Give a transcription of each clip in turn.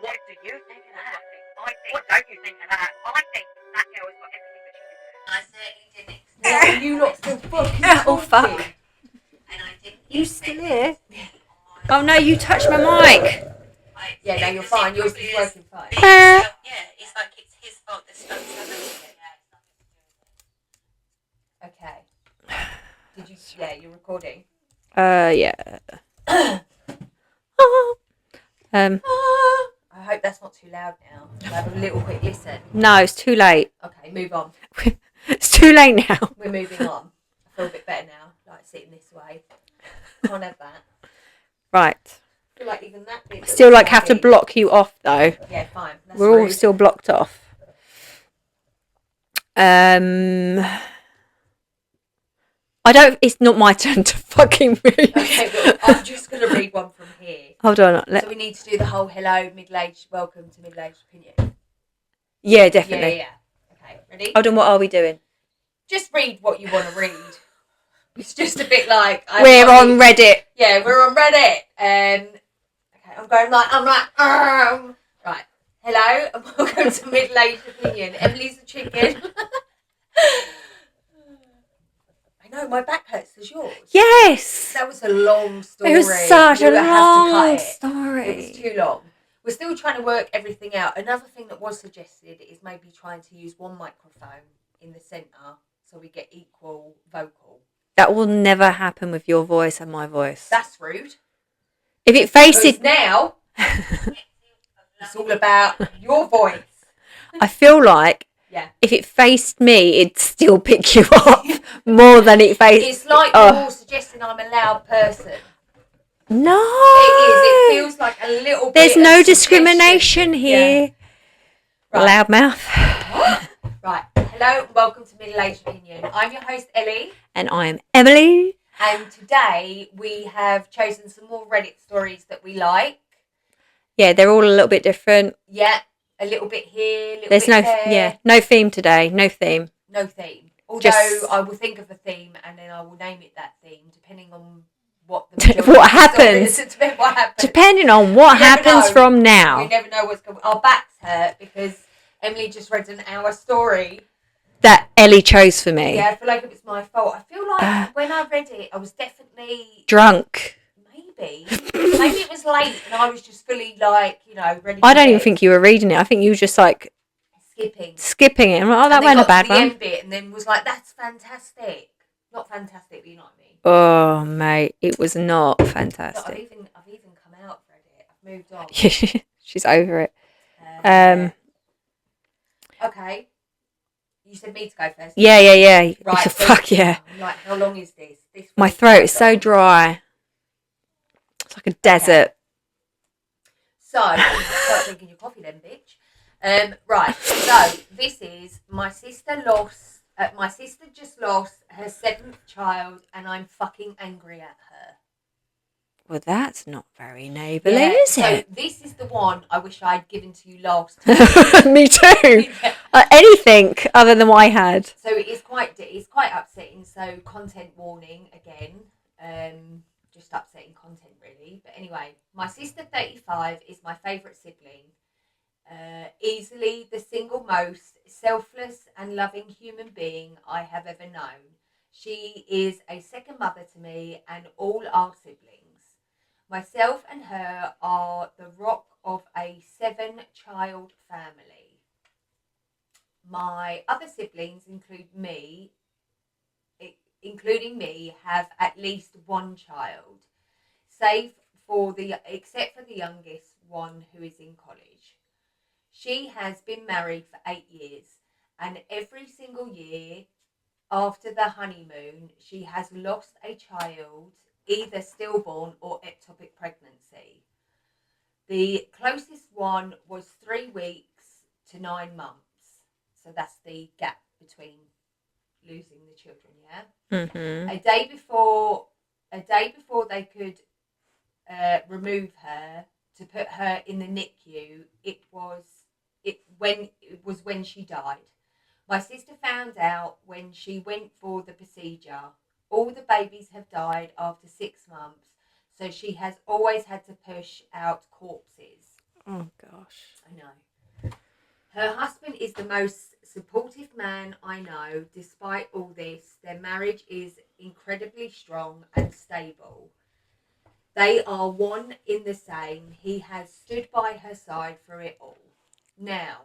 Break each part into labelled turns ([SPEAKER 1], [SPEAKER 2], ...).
[SPEAKER 1] What do you think of that? What don't you think of that? I think that girl has got everything that she deserves. I certainly didn't expect.
[SPEAKER 2] Yeah, you lot still fucking
[SPEAKER 3] Oh, fuck.
[SPEAKER 2] talking.
[SPEAKER 1] And I didn't
[SPEAKER 3] You
[SPEAKER 1] expect
[SPEAKER 3] still here?
[SPEAKER 1] it to be on my
[SPEAKER 3] Oh no, you touched my mic.
[SPEAKER 2] Yeah, no, you're fine. Yours is working fine.
[SPEAKER 1] Yeah, it's like it's his fault that stuff
[SPEAKER 2] Okay. Did you? Yeah, you're recording.
[SPEAKER 3] Yeah.
[SPEAKER 2] I hope that's not too loud now. I'll have a little quick listen.
[SPEAKER 3] No, it's too late.
[SPEAKER 2] Okay, move on.
[SPEAKER 3] It's too late now.
[SPEAKER 2] We're moving on. I feel a bit better now, like sitting this way. Can't have that.
[SPEAKER 3] Right.
[SPEAKER 2] I feel like even that bit.
[SPEAKER 3] Still like have to block you off though.
[SPEAKER 2] Yeah, fine. That's
[SPEAKER 3] We're all
[SPEAKER 2] rude.
[SPEAKER 3] still blocked off. I don't. It's not my turn to fucking read.
[SPEAKER 2] Okay, well, I'm just going to read one from here.
[SPEAKER 3] Hold on.
[SPEAKER 2] So we need to do the whole hello, middle-aged, welcome to middle-aged opinion.
[SPEAKER 3] Yeah, definitely.
[SPEAKER 2] Yeah. Okay, ready?
[SPEAKER 3] Hold on. What are we doing?
[SPEAKER 2] Just read what you want to read. It's just a bit like...
[SPEAKER 3] We're on Reddit.
[SPEAKER 2] Yeah, we're on Reddit. Okay, I'm going like... Right. Hello, and welcome to middle-aged opinion. Emily's the chicken. I know, my back hurts as yours.
[SPEAKER 3] Yes.
[SPEAKER 2] That was a long story.
[SPEAKER 3] It was such a
[SPEAKER 2] We'll have to cut
[SPEAKER 3] long
[SPEAKER 2] it.
[SPEAKER 3] story.
[SPEAKER 2] It was too long. We're still trying to work everything out. Another thing that was suggested is maybe trying to use one microphone in the centre so we get equal vocal.
[SPEAKER 3] That will never happen with your voice and my voice.
[SPEAKER 2] That's rude.
[SPEAKER 3] If it faces
[SPEAKER 2] now, it's all about your voice.
[SPEAKER 3] I feel like if it faced me, it'd still pick you up more than it faced.
[SPEAKER 2] It's like you're suggesting I'm a loud person.
[SPEAKER 3] No.
[SPEAKER 2] It is. It feels like a little bit.
[SPEAKER 3] There's no
[SPEAKER 2] of
[SPEAKER 3] discrimination here.
[SPEAKER 2] Yeah. Right.
[SPEAKER 3] Loudmouth.
[SPEAKER 2] Right. Hello and welcome to Middle Aged Opinion. I'm your host, Ellie.
[SPEAKER 3] And I am Emily.
[SPEAKER 2] And today we have chosen some more Reddit stories that we like.
[SPEAKER 3] Yeah, they're all a little bit different.
[SPEAKER 2] Yeah, a little bit here, a little
[SPEAKER 3] There's
[SPEAKER 2] bit
[SPEAKER 3] no,
[SPEAKER 2] there.
[SPEAKER 3] no theme today. No theme.
[SPEAKER 2] No theme. Although I will think of a theme and then I will name it that theme, depending on what the
[SPEAKER 3] what happens.
[SPEAKER 2] What happens.
[SPEAKER 3] Depending on what happens from now.
[SPEAKER 2] We never know what's going on. Our backs hurt because Emily just read an hour story
[SPEAKER 3] That Ellie chose for me.
[SPEAKER 2] Yeah, I feel like it was my fault. I feel like when I read it, I was definitely...
[SPEAKER 3] drunk.
[SPEAKER 2] Maybe it was late and I was just fully like, ready to
[SPEAKER 3] I don't even think you were reading it. I think you were just like... Skipping it. I'm like, oh, that went a bad one.
[SPEAKER 2] And then got to the end bit and then was like, that's fantastic. Not fantastic, but you know what I mean.
[SPEAKER 3] Oh, mate, it was not fantastic.
[SPEAKER 2] No, I've even come out of Reddit. I've moved on.
[SPEAKER 3] She's over it.
[SPEAKER 2] Okay. You said me to go first.
[SPEAKER 3] Yeah.
[SPEAKER 2] Right.
[SPEAKER 3] Fuck yeah.
[SPEAKER 2] I'm like, how long is this?
[SPEAKER 3] My throat is so dry. It's like a desert.
[SPEAKER 2] So, start drinking your coffee then, bitch. Right. So, this is my sister my sister just lost her 7th child and I'm fucking angry at her.
[SPEAKER 3] Well, that's not very neighbourly, is it?
[SPEAKER 2] So, this is the one I wish I'd given to you last time.
[SPEAKER 3] Me too. Anything other than what I had.
[SPEAKER 2] So, it's quite upsetting. So, content warning again. Just upsetting content, really. But anyway, my sister 35 is my favourite sibling. Easily the single most selfless and loving human being I have ever known. She is a second mother to me and all our siblings. Myself and her are the rock of a 7-child family. My other siblings, including me, have at least one child, except for the youngest one who is in college. She has been married for 8 years, and every single year after the honeymoon, she has lost a child, either stillborn or ectopic pregnancy. The closest one was 3 weeks to 9 months. So that's the gap between losing the children, yeah?
[SPEAKER 3] Mm-hmm.
[SPEAKER 2] A day before they could remove her to put her in the NICU, it was when she died. My sister found out when she went for the procedure. All the babies have died after 6 months, so she has always had to push out corpses.
[SPEAKER 3] Oh gosh.
[SPEAKER 2] I know. Her husband is the most supportive man I know. Despite all this, their marriage is incredibly strong and stable. They are one in the same. He has stood by her side through it all. Now,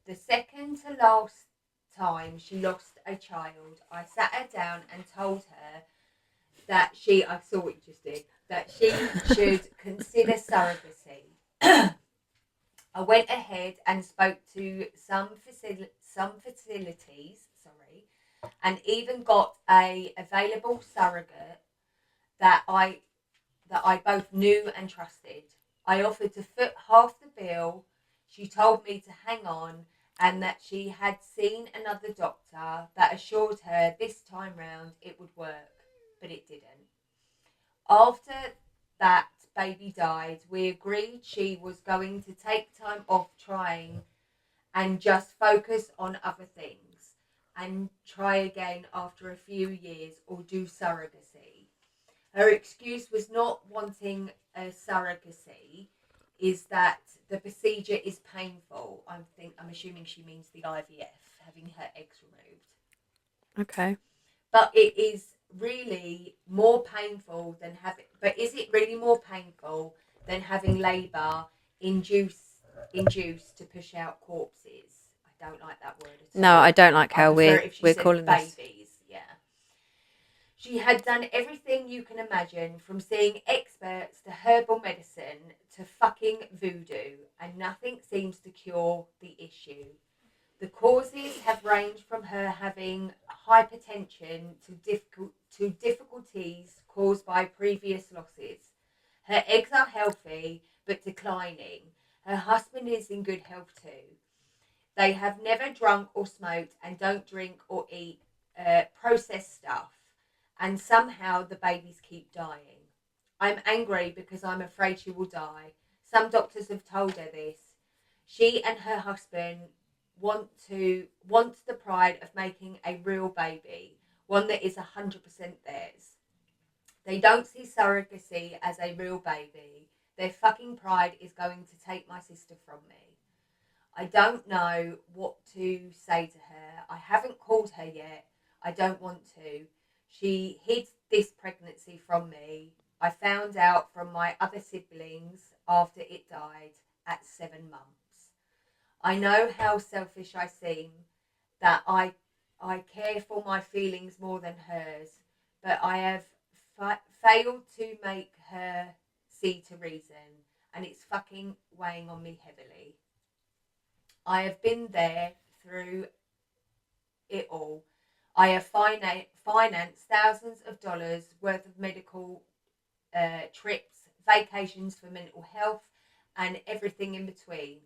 [SPEAKER 2] the second to last time she lost a child, I sat her down and told her that I saw what you just did, that she should consider surrogacy. I went ahead and spoke to some facilities, and even got a available surrogate that I both knew and trusted. I offered to foot half the bill. She told me to hang on and that she had seen another doctor that assured her this time round it would work, but it didn't. After that baby died, we agreed she was going to take time off trying and just focus on other things and try again after a few years or do surrogacy. Her excuse was not wanting a surrogacy is that the procedure is painful. I'm assuming she means the IVF, having her eggs removed.
[SPEAKER 3] Okay.
[SPEAKER 2] But it is really more painful than is it really more painful than having labour induced to push out corpses? I don't like that word at all.
[SPEAKER 3] No, I don't like how we're calling
[SPEAKER 2] babies.
[SPEAKER 3] this.
[SPEAKER 2] Yeah. She had done everything you can imagine, from seeing experts to herbal medicine to fucking voodoo, and nothing seems to cure the issue. The causes have ranged from her having hypertension to difficulties caused by previous losses. Her eggs are healthy but declining. Her husband is in good health too. They have never drunk or smoked and don't drink or eat processed stuff. And somehow the babies keep dying. I'm angry because I'm afraid she will die. Some doctors have told her this. She and her husband want the pride of making a real baby, one that is 100% theirs. They don't see surrogacy as a real baby. Their fucking pride is going to take my sister from me. I don't know what to say to her. I haven't called her yet. I don't want to. She hid this pregnancy from me. I found out from my other siblings after it died at 7 months. I know how selfish I seem, that I care for my feelings more than hers, but I have failed to make her see to reason, and it's fucking weighing on me heavily. I have been there through it all. I have financed thousands of dollars worth of medical trips, vacations for mental health, and everything in between.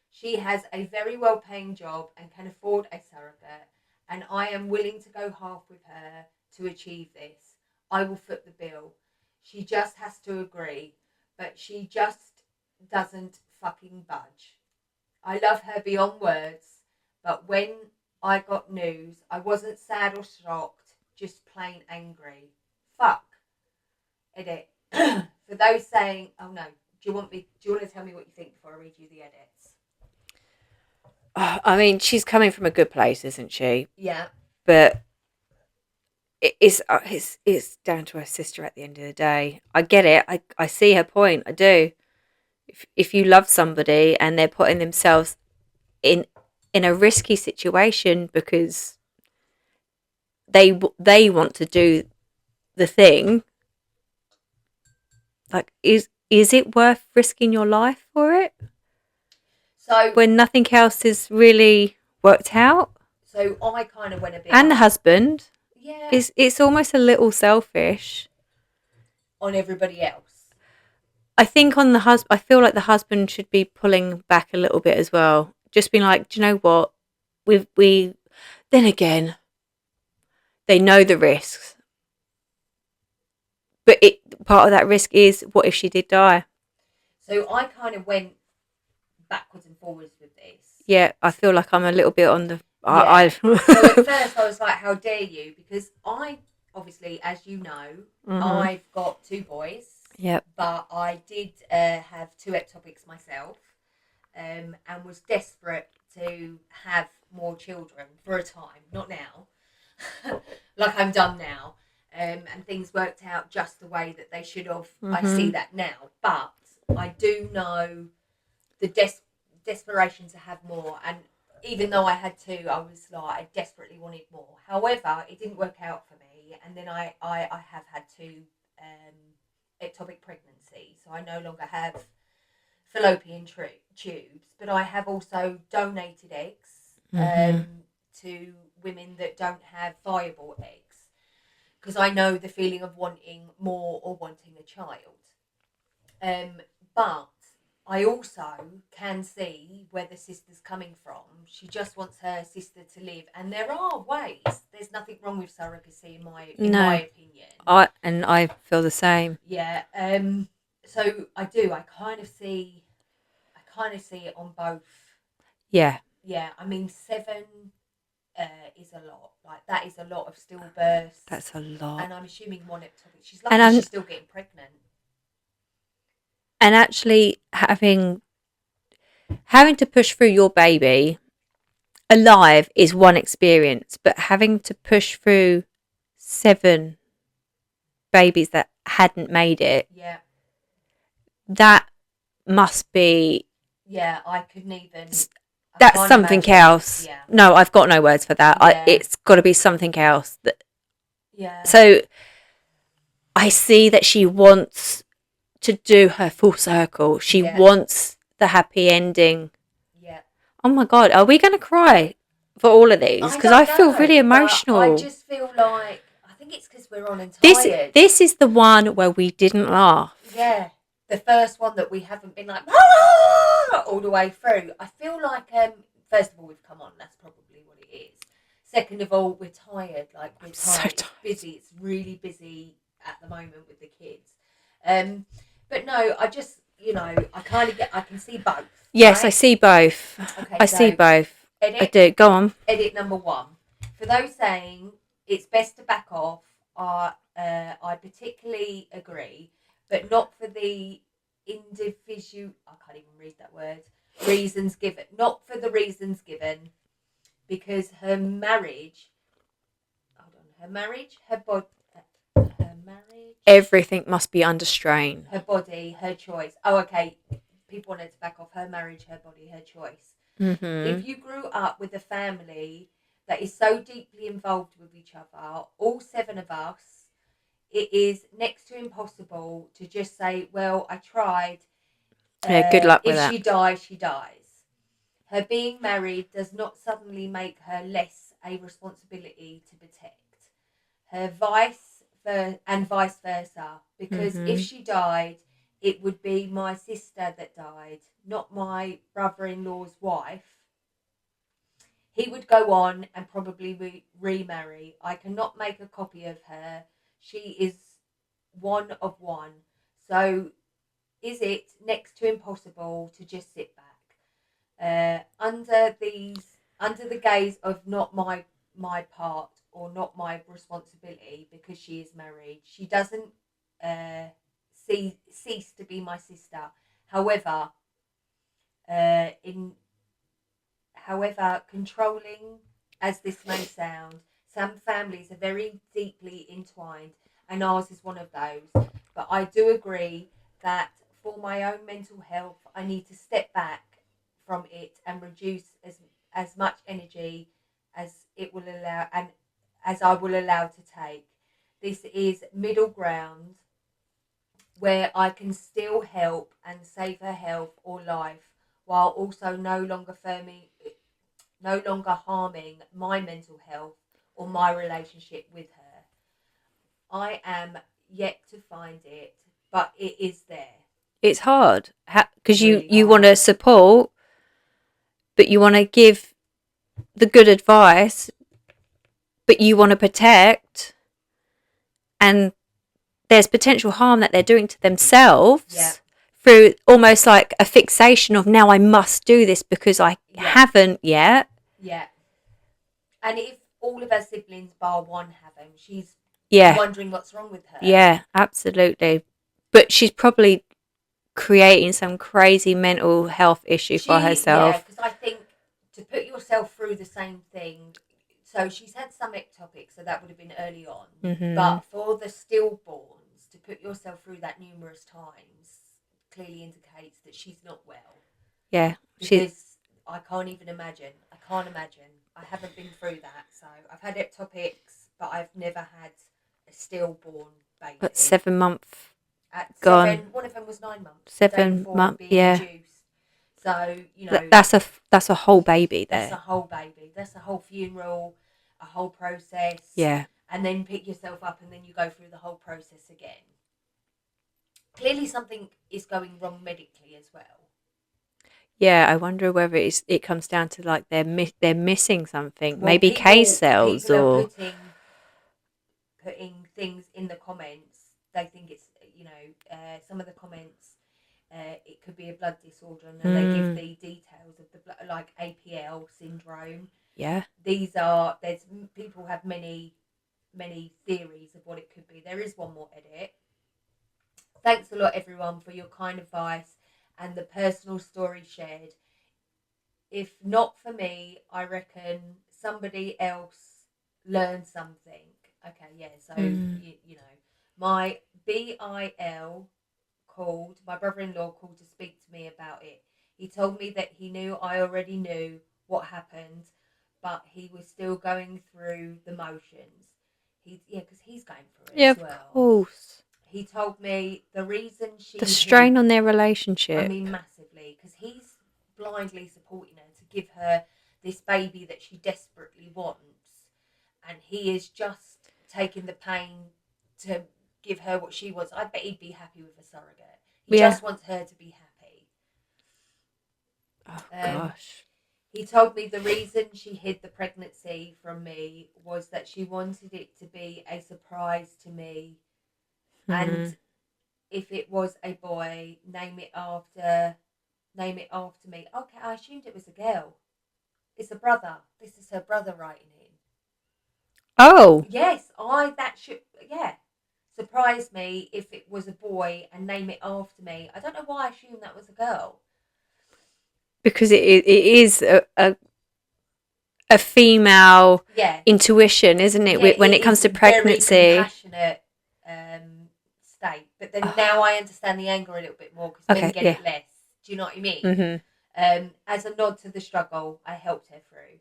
[SPEAKER 2] She has a very well-paying job and can afford a surrogate, and I am willing to go half with her to achieve this. I will foot the bill. She just has to agree, but she just doesn't fucking budge. I love her beyond words, but when I got news, I wasn't sad or shocked, just plain angry. Fuck. Edit. For those saying, oh no, do you want to tell me what you think before I read you the edits?
[SPEAKER 3] I mean, she's coming from a good place, isn't she?
[SPEAKER 2] Yeah.
[SPEAKER 3] But it's down to her sister at the end of the day. I get it. I see her point. I do. If you love somebody and they're putting themselves in a risky situation because they want to do the thing, like is it worth risking your life for it?
[SPEAKER 2] So
[SPEAKER 3] when nothing else is really worked out.
[SPEAKER 2] So I kind of went a bit.
[SPEAKER 3] And the husband.
[SPEAKER 2] Yeah.
[SPEAKER 3] It's almost a little selfish.
[SPEAKER 2] On everybody else.
[SPEAKER 3] I think on the husband, I feel like the husband should be pulling back a little bit as well. Just being like, do you know what? We then again, they know the risks. But part of that risk is, what if she did die?
[SPEAKER 2] So I kind of went backwards and forwards with this.
[SPEAKER 3] Yeah, I feel like I'm a little bit on the...
[SPEAKER 2] Yeah. So at first I was like, how dare you? Because I, obviously, as you know, I've got 2 boys.
[SPEAKER 3] Yep.
[SPEAKER 2] But I did have 2 ectopics myself. and was desperate to have more children for a time, not now, like I'm done now. And things worked out just the way that they should have. I see that now. But I do know the desperation to have more. And even though I had two, I was like, I desperately wanted more. However, it didn't work out for me. And then I have had two ectopic pregnancies. So I no longer have fallopian tubes. But I have also donated eggs to women that don't have viable eggs. Because I know the feeling of wanting more or wanting a child. But I also can see where the sister's coming from. She just wants her sister to live. And there are ways. There's nothing wrong with surrogacy in my opinion.
[SPEAKER 3] I feel the same.
[SPEAKER 2] Yeah. So I do. I kind of see it on both.
[SPEAKER 3] Yeah.
[SPEAKER 2] Yeah. I mean, 7 is a lot. Like, that is a lot of stillbirths.
[SPEAKER 3] That's a lot.
[SPEAKER 2] And I'm assuming one ectopic. She's lucky she's still getting pregnant.
[SPEAKER 3] And actually having to push through your baby alive is one experience, but having to push through 7 babies that hadn't made it, that must be...
[SPEAKER 2] Yeah, I couldn't even...
[SPEAKER 3] That's something else. Yeah. No, I've got no words for that. Yeah. It's got to be something else. So I see that she wants to do her full circle. She wants the happy ending. Yeah. Oh my God, are we going to cry for all of these? Because I feel really emotional.
[SPEAKER 2] I just feel like, I think it's because we're on and tired.
[SPEAKER 3] This is the one where we didn't laugh.
[SPEAKER 2] Yeah. The first one that we haven't been like, all the way through. I feel like, first of all, we've come on. That's probably what it is. Second of all, we're tired. Like, we're tired.
[SPEAKER 3] So tired.
[SPEAKER 2] It's busy. It's really busy at the moment with the kids. But no, I just, I can see both.
[SPEAKER 3] Yes,
[SPEAKER 2] right?
[SPEAKER 3] I see both. Okay, I see both. I do. Go on.
[SPEAKER 2] Edit number 1. For those saying it's best to back off, I particularly agree, but not for the individual, I can't even read that word, reasons given. Not for the reasons given, because her marriage,
[SPEAKER 3] everything must be under strain.
[SPEAKER 2] Her body, her choice. Oh, okay. People wanted to back off. Her marriage, her body, her choice.
[SPEAKER 3] Mm-hmm.
[SPEAKER 2] If you grew up with a family that is so deeply involved with each other, all 7 of us, it is next to impossible to just say, well, I tried.
[SPEAKER 3] Yeah, good luck with that.
[SPEAKER 2] If she dies, she dies. Her being married does not suddenly make her less a responsibility to protect. Her vice versa. Because if she died, it would be my sister that died, not my brother-in-law's wife. He would go on and probably remarry. I cannot make a copy of her. She is one of one. So is it next to impossible to just sit back under the gaze of not my part or not my responsibility because she is married? She doesn't cease to be my sister. However, controlling as this may sound, some families are very deeply entwined, and ours is one of those. But I do agree that for my own mental health, I need to step back from it and reduce as much energy as it will allow, and as I will allow to take. This is middle ground where I can still help and save her health or life, while also no longer harming my mental health or my relationship with her. I am yet to find it, but it is there.
[SPEAKER 3] It's hard because
[SPEAKER 2] Really
[SPEAKER 3] you
[SPEAKER 2] hard.
[SPEAKER 3] want to support, but you want to give the good advice, but you want to protect, and there's potential harm that they're doing to themselves through almost like a fixation of now I must do this because I haven't yet.
[SPEAKER 2] Yeah. And if all of her siblings bar one haven't, she's wondering what's wrong with her.
[SPEAKER 3] Yeah, absolutely. But she's probably creating some crazy mental health issue for
[SPEAKER 2] Yeah,
[SPEAKER 3] herself.
[SPEAKER 2] because I think to put yourself through the same thing. So she's had some ectopic, so that would have been early on. But for the stillborns, to put yourself through that numerous times clearly indicates that she's not well.
[SPEAKER 3] Yeah,
[SPEAKER 2] because I can't even imagine. I can't imagine. I haven't been through that. So I've had ectopics, but I've never had a stillborn baby.
[SPEAKER 3] But 7 month
[SPEAKER 2] At
[SPEAKER 3] gone.
[SPEAKER 2] 7, one of them was 9 months.
[SPEAKER 3] 7 month,
[SPEAKER 2] being
[SPEAKER 3] yeah.
[SPEAKER 2] Induced. So you know
[SPEAKER 3] That's a whole baby there.
[SPEAKER 2] That's a whole baby. That's a whole funeral, a whole process.
[SPEAKER 3] Yeah.
[SPEAKER 2] And then pick yourself up, and then you go through the whole process again. Clearly, something is going wrong medically as well.
[SPEAKER 3] Yeah, I wonder whether it comes down to like they're missing something,
[SPEAKER 2] Well,
[SPEAKER 3] maybe K cells
[SPEAKER 2] people
[SPEAKER 3] or
[SPEAKER 2] are putting things in the comments. They think it's some of the comments. It could be a blood disorder, and they give the details of the like APL syndrome.
[SPEAKER 3] Yeah.
[SPEAKER 2] People have many theories of what it could be. There is one more edit. Thanks a lot, everyone, for your kind advice and the personal story shared. If not for me, I reckon somebody else learned something. Okay, yeah, so, you know, my BIL my brother-in-law called to speak to me about it. He told me that he knew I already knew what happened, but he was still going through the motions. Because he's going through it as well.
[SPEAKER 3] of course.
[SPEAKER 2] He told me the reason
[SPEAKER 3] The strain on their relationship.
[SPEAKER 2] I mean, massively, because he's blindly supporting her to give her this baby that she desperately wants, and he is just taking the pain to give her what she wants. I bet he'd be happy with a surrogate. He just wants her to be happy.
[SPEAKER 3] Oh, gosh.
[SPEAKER 2] He told me the reason she hid the pregnancy from me was that she wanted it to be a surprise to me. And if it was a boy, name it after me. Okay, I assumed it was a girl. It's a brother. This is her brother writing in.
[SPEAKER 3] Oh.
[SPEAKER 2] Yes, surprise me if it was a boy and name it after me. I don't know why I assumed that was a girl.
[SPEAKER 3] Because it is a female intuition, isn't it? When it comes to pregnancy.
[SPEAKER 2] Very compassionate state. But then now I understand the anger a little bit more because men get it less. Do you know what I mean?
[SPEAKER 3] Mm-hmm.
[SPEAKER 2] As a nod to the struggle, I helped her through.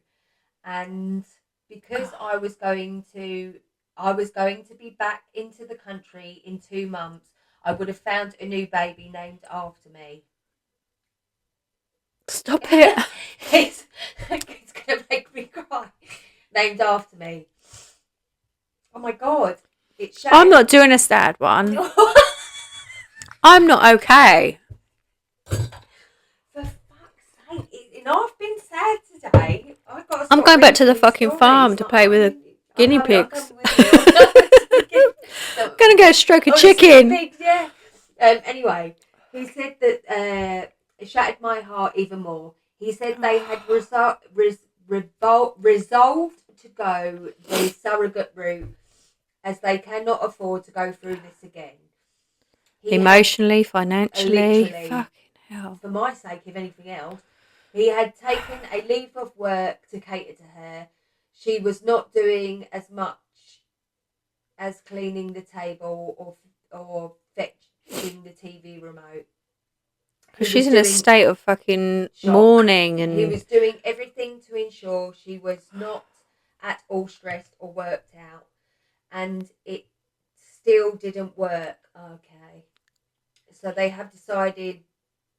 [SPEAKER 2] And because I was going to be back into the country in 2 months, I would have found a new baby named after me.
[SPEAKER 3] Stop it.
[SPEAKER 2] It's going to make me cry. Named after me. Oh my God.
[SPEAKER 3] I'm not doing a sad one. I'm not okay.
[SPEAKER 2] For fuck's sake. I've been sad today.
[SPEAKER 3] I'm going back to the fucking farm to play with the guinea pigs. I'm going to go stroke a chicken.
[SPEAKER 2] Pigs, yeah. Anyway, he said that it shattered my heart even more. He said they had resolved to go the surrogate route as they cannot afford to go through this again.
[SPEAKER 3] Emotionally, financially, fucking hell.
[SPEAKER 2] For my sake, if anything else, he had taken a leave of work to cater to her. She was not doing as much as cleaning the table or fetching the TV remote.
[SPEAKER 3] Because she's in a state of fucking mourning. And
[SPEAKER 2] he was doing everything to ensure she was not at all stressed or worked out. And it still didn't work. Okay. So they have decided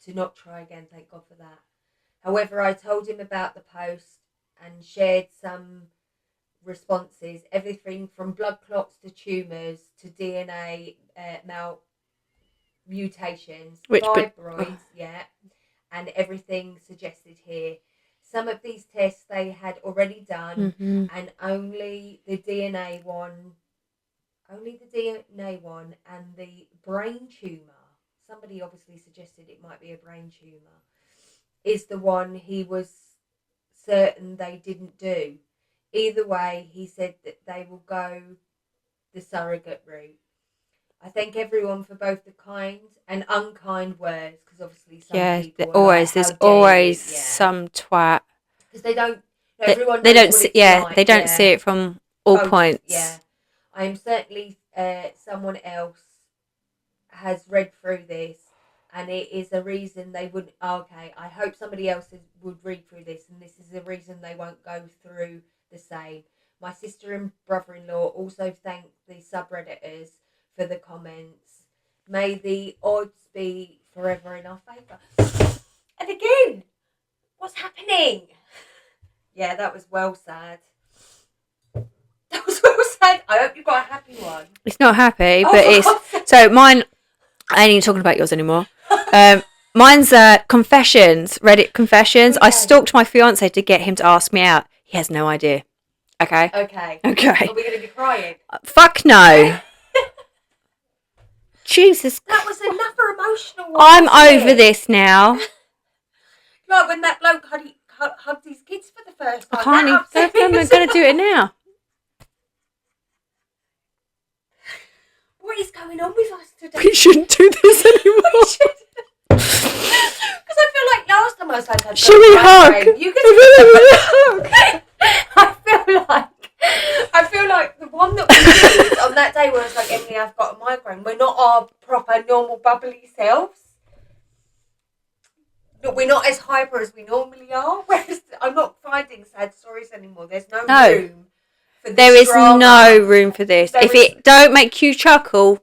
[SPEAKER 2] to not try again, thank God for that. However, I told him about the post and shared some responses, everything from blood clots to tumours to DNA mutations, fibroids, and everything suggested here. Some of these tests they had already done, and only the DNA one and the brain tumour. Somebody obviously suggested it might be a brain tumour. Is the one he was certain they didn't do. Either way, he said that they will go the surrogate route. I thank everyone for both the kind and unkind words, because obviously some
[SPEAKER 3] Yeah,
[SPEAKER 2] people are
[SPEAKER 3] always.
[SPEAKER 2] like,
[SPEAKER 3] There's
[SPEAKER 2] "How dare
[SPEAKER 3] always
[SPEAKER 2] you?" Yeah,
[SPEAKER 3] some twat.
[SPEAKER 2] because they don't.
[SPEAKER 3] They,
[SPEAKER 2] Everyone
[SPEAKER 3] they
[SPEAKER 2] knows
[SPEAKER 3] don't
[SPEAKER 2] what
[SPEAKER 3] see,
[SPEAKER 2] it's
[SPEAKER 3] yeah,
[SPEAKER 2] like.
[SPEAKER 3] they don't
[SPEAKER 2] Yeah.
[SPEAKER 3] see it from all
[SPEAKER 2] Both,
[SPEAKER 3] points.
[SPEAKER 2] Yeah, I am certainly someone else has read through this, and it is a reason they wouldn't. Okay, I hope somebody else would read through this, and this is a reason they won't go through the same. My sister and brother-in-law also thank the subredditors for the comments. May the odds be forever in our favour. And again, what's happening? Yeah, that was well sad. That was well sad. I hope you got a happy one.
[SPEAKER 3] It's not happy,
[SPEAKER 2] Oh,
[SPEAKER 3] but
[SPEAKER 2] for
[SPEAKER 3] it's
[SPEAKER 2] God's sake.
[SPEAKER 3] so mine. I ain't even talking about yours anymore. Mine's confessions, Reddit confessions. I
[SPEAKER 2] Okay.
[SPEAKER 3] stalked my fiance to get him to ask me out. He has no idea. Okay.
[SPEAKER 2] Okay.
[SPEAKER 3] Okay.
[SPEAKER 2] Are we going to be crying?
[SPEAKER 3] Fuck no. Jesus.
[SPEAKER 2] That was another emotional one.
[SPEAKER 3] I'm
[SPEAKER 2] wasn't
[SPEAKER 3] over
[SPEAKER 2] it?
[SPEAKER 3] this now.
[SPEAKER 2] Like when that bloke hugged his kids for the first time.
[SPEAKER 3] I can't
[SPEAKER 2] That upset me
[SPEAKER 3] even. I'm
[SPEAKER 2] as
[SPEAKER 3] going to
[SPEAKER 2] well.
[SPEAKER 3] do it now.
[SPEAKER 2] What is going on with us today?
[SPEAKER 3] We shouldn't do this anymore.
[SPEAKER 2] Because I feel like last time I was like,
[SPEAKER 3] Should we hug?
[SPEAKER 2] You can. I feel like the one that we did on that day where I was like, Emily, I've got a migraine. We're not our proper normal bubbly selves. We're not as hyper as we normally are. Whereas I'm not finding sad stories anymore. There's no room for this
[SPEAKER 3] There is
[SPEAKER 2] drama.
[SPEAKER 3] no room for this. If it don't make you chuckle,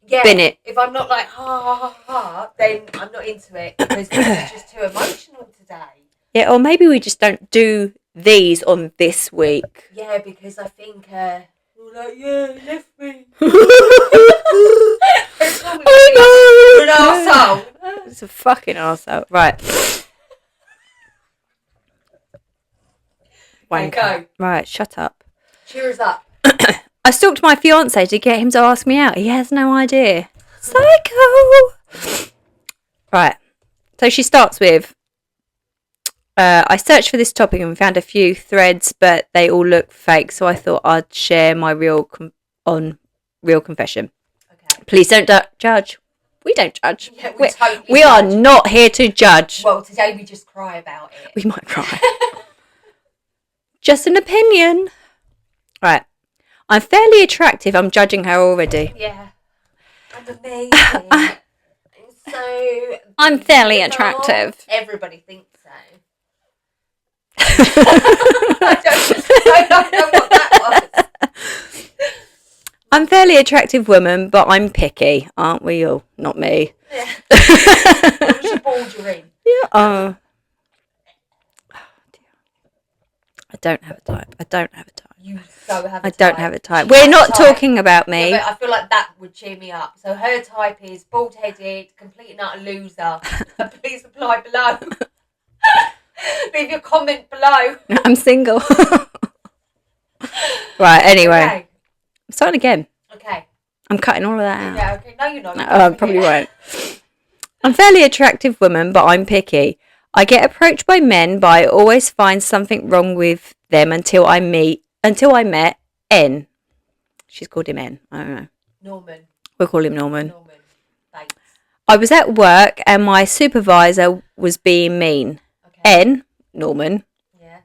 [SPEAKER 3] bin it.
[SPEAKER 2] If I'm not like ha ha ha ha, then I'm not into it because this is just too emotional today.
[SPEAKER 3] Yeah, or maybe we just don't do these on this week.
[SPEAKER 2] Yeah, because I think we're like, yeah, he left me. You're an arsehole.
[SPEAKER 3] It's a fucking arsehole. Right.
[SPEAKER 2] Okay, go.
[SPEAKER 3] Right, shut up.
[SPEAKER 2] Cheer us up.
[SPEAKER 3] I stalked my fiance to get him to ask me out. He has no idea. Psycho! Right. So she starts with, I searched for this topic and found a few threads, but they all look fake, so I thought I'd share my real confession.
[SPEAKER 2] Okay.
[SPEAKER 3] Please don't judge. We don't judge.
[SPEAKER 2] Yeah, we totally
[SPEAKER 3] we are
[SPEAKER 2] judge.
[SPEAKER 3] not here to judge.
[SPEAKER 2] Well, today we just cry about it.
[SPEAKER 3] We might cry. Just an opinion. Right. I'm fairly attractive. I'm judging her already.
[SPEAKER 2] Yeah. I'm amazing. So
[SPEAKER 3] I'm fairly
[SPEAKER 2] beautiful.
[SPEAKER 3] attractive.
[SPEAKER 2] Everybody thinks so. I don't know what that was.
[SPEAKER 3] I'm fairly attractive woman, but I'm picky, aren't we all? Not me.
[SPEAKER 2] Yeah. What was your bordering?
[SPEAKER 3] Yeah. Oh dear. I don't have a type.
[SPEAKER 2] You so have a
[SPEAKER 3] I
[SPEAKER 2] type.
[SPEAKER 3] don't have a type.
[SPEAKER 2] She
[SPEAKER 3] We're
[SPEAKER 2] has a
[SPEAKER 3] not
[SPEAKER 2] type.
[SPEAKER 3] talking about me.
[SPEAKER 2] Yeah, but I feel like that would cheer me up. So her type is bald-headed, complete and utter loser. And please reply below. Leave your comment below.
[SPEAKER 3] I'm single. Right, anyway.
[SPEAKER 2] Okay.
[SPEAKER 3] I'm starting again.
[SPEAKER 2] Okay.
[SPEAKER 3] I'm cutting all of that out.
[SPEAKER 2] Yeah, okay. No, you're not.
[SPEAKER 3] No, I probably won't. I'm a fairly attractive woman, but I'm picky. I get approached by men, but I always find something wrong with them until I met N. She's called him N. I don't know.
[SPEAKER 2] Norman.
[SPEAKER 3] We'll call him Norman.
[SPEAKER 2] Norman. Thanks.
[SPEAKER 3] I was at work and my supervisor was being mean.
[SPEAKER 2] Okay.
[SPEAKER 3] N, Norman,
[SPEAKER 2] Yeah.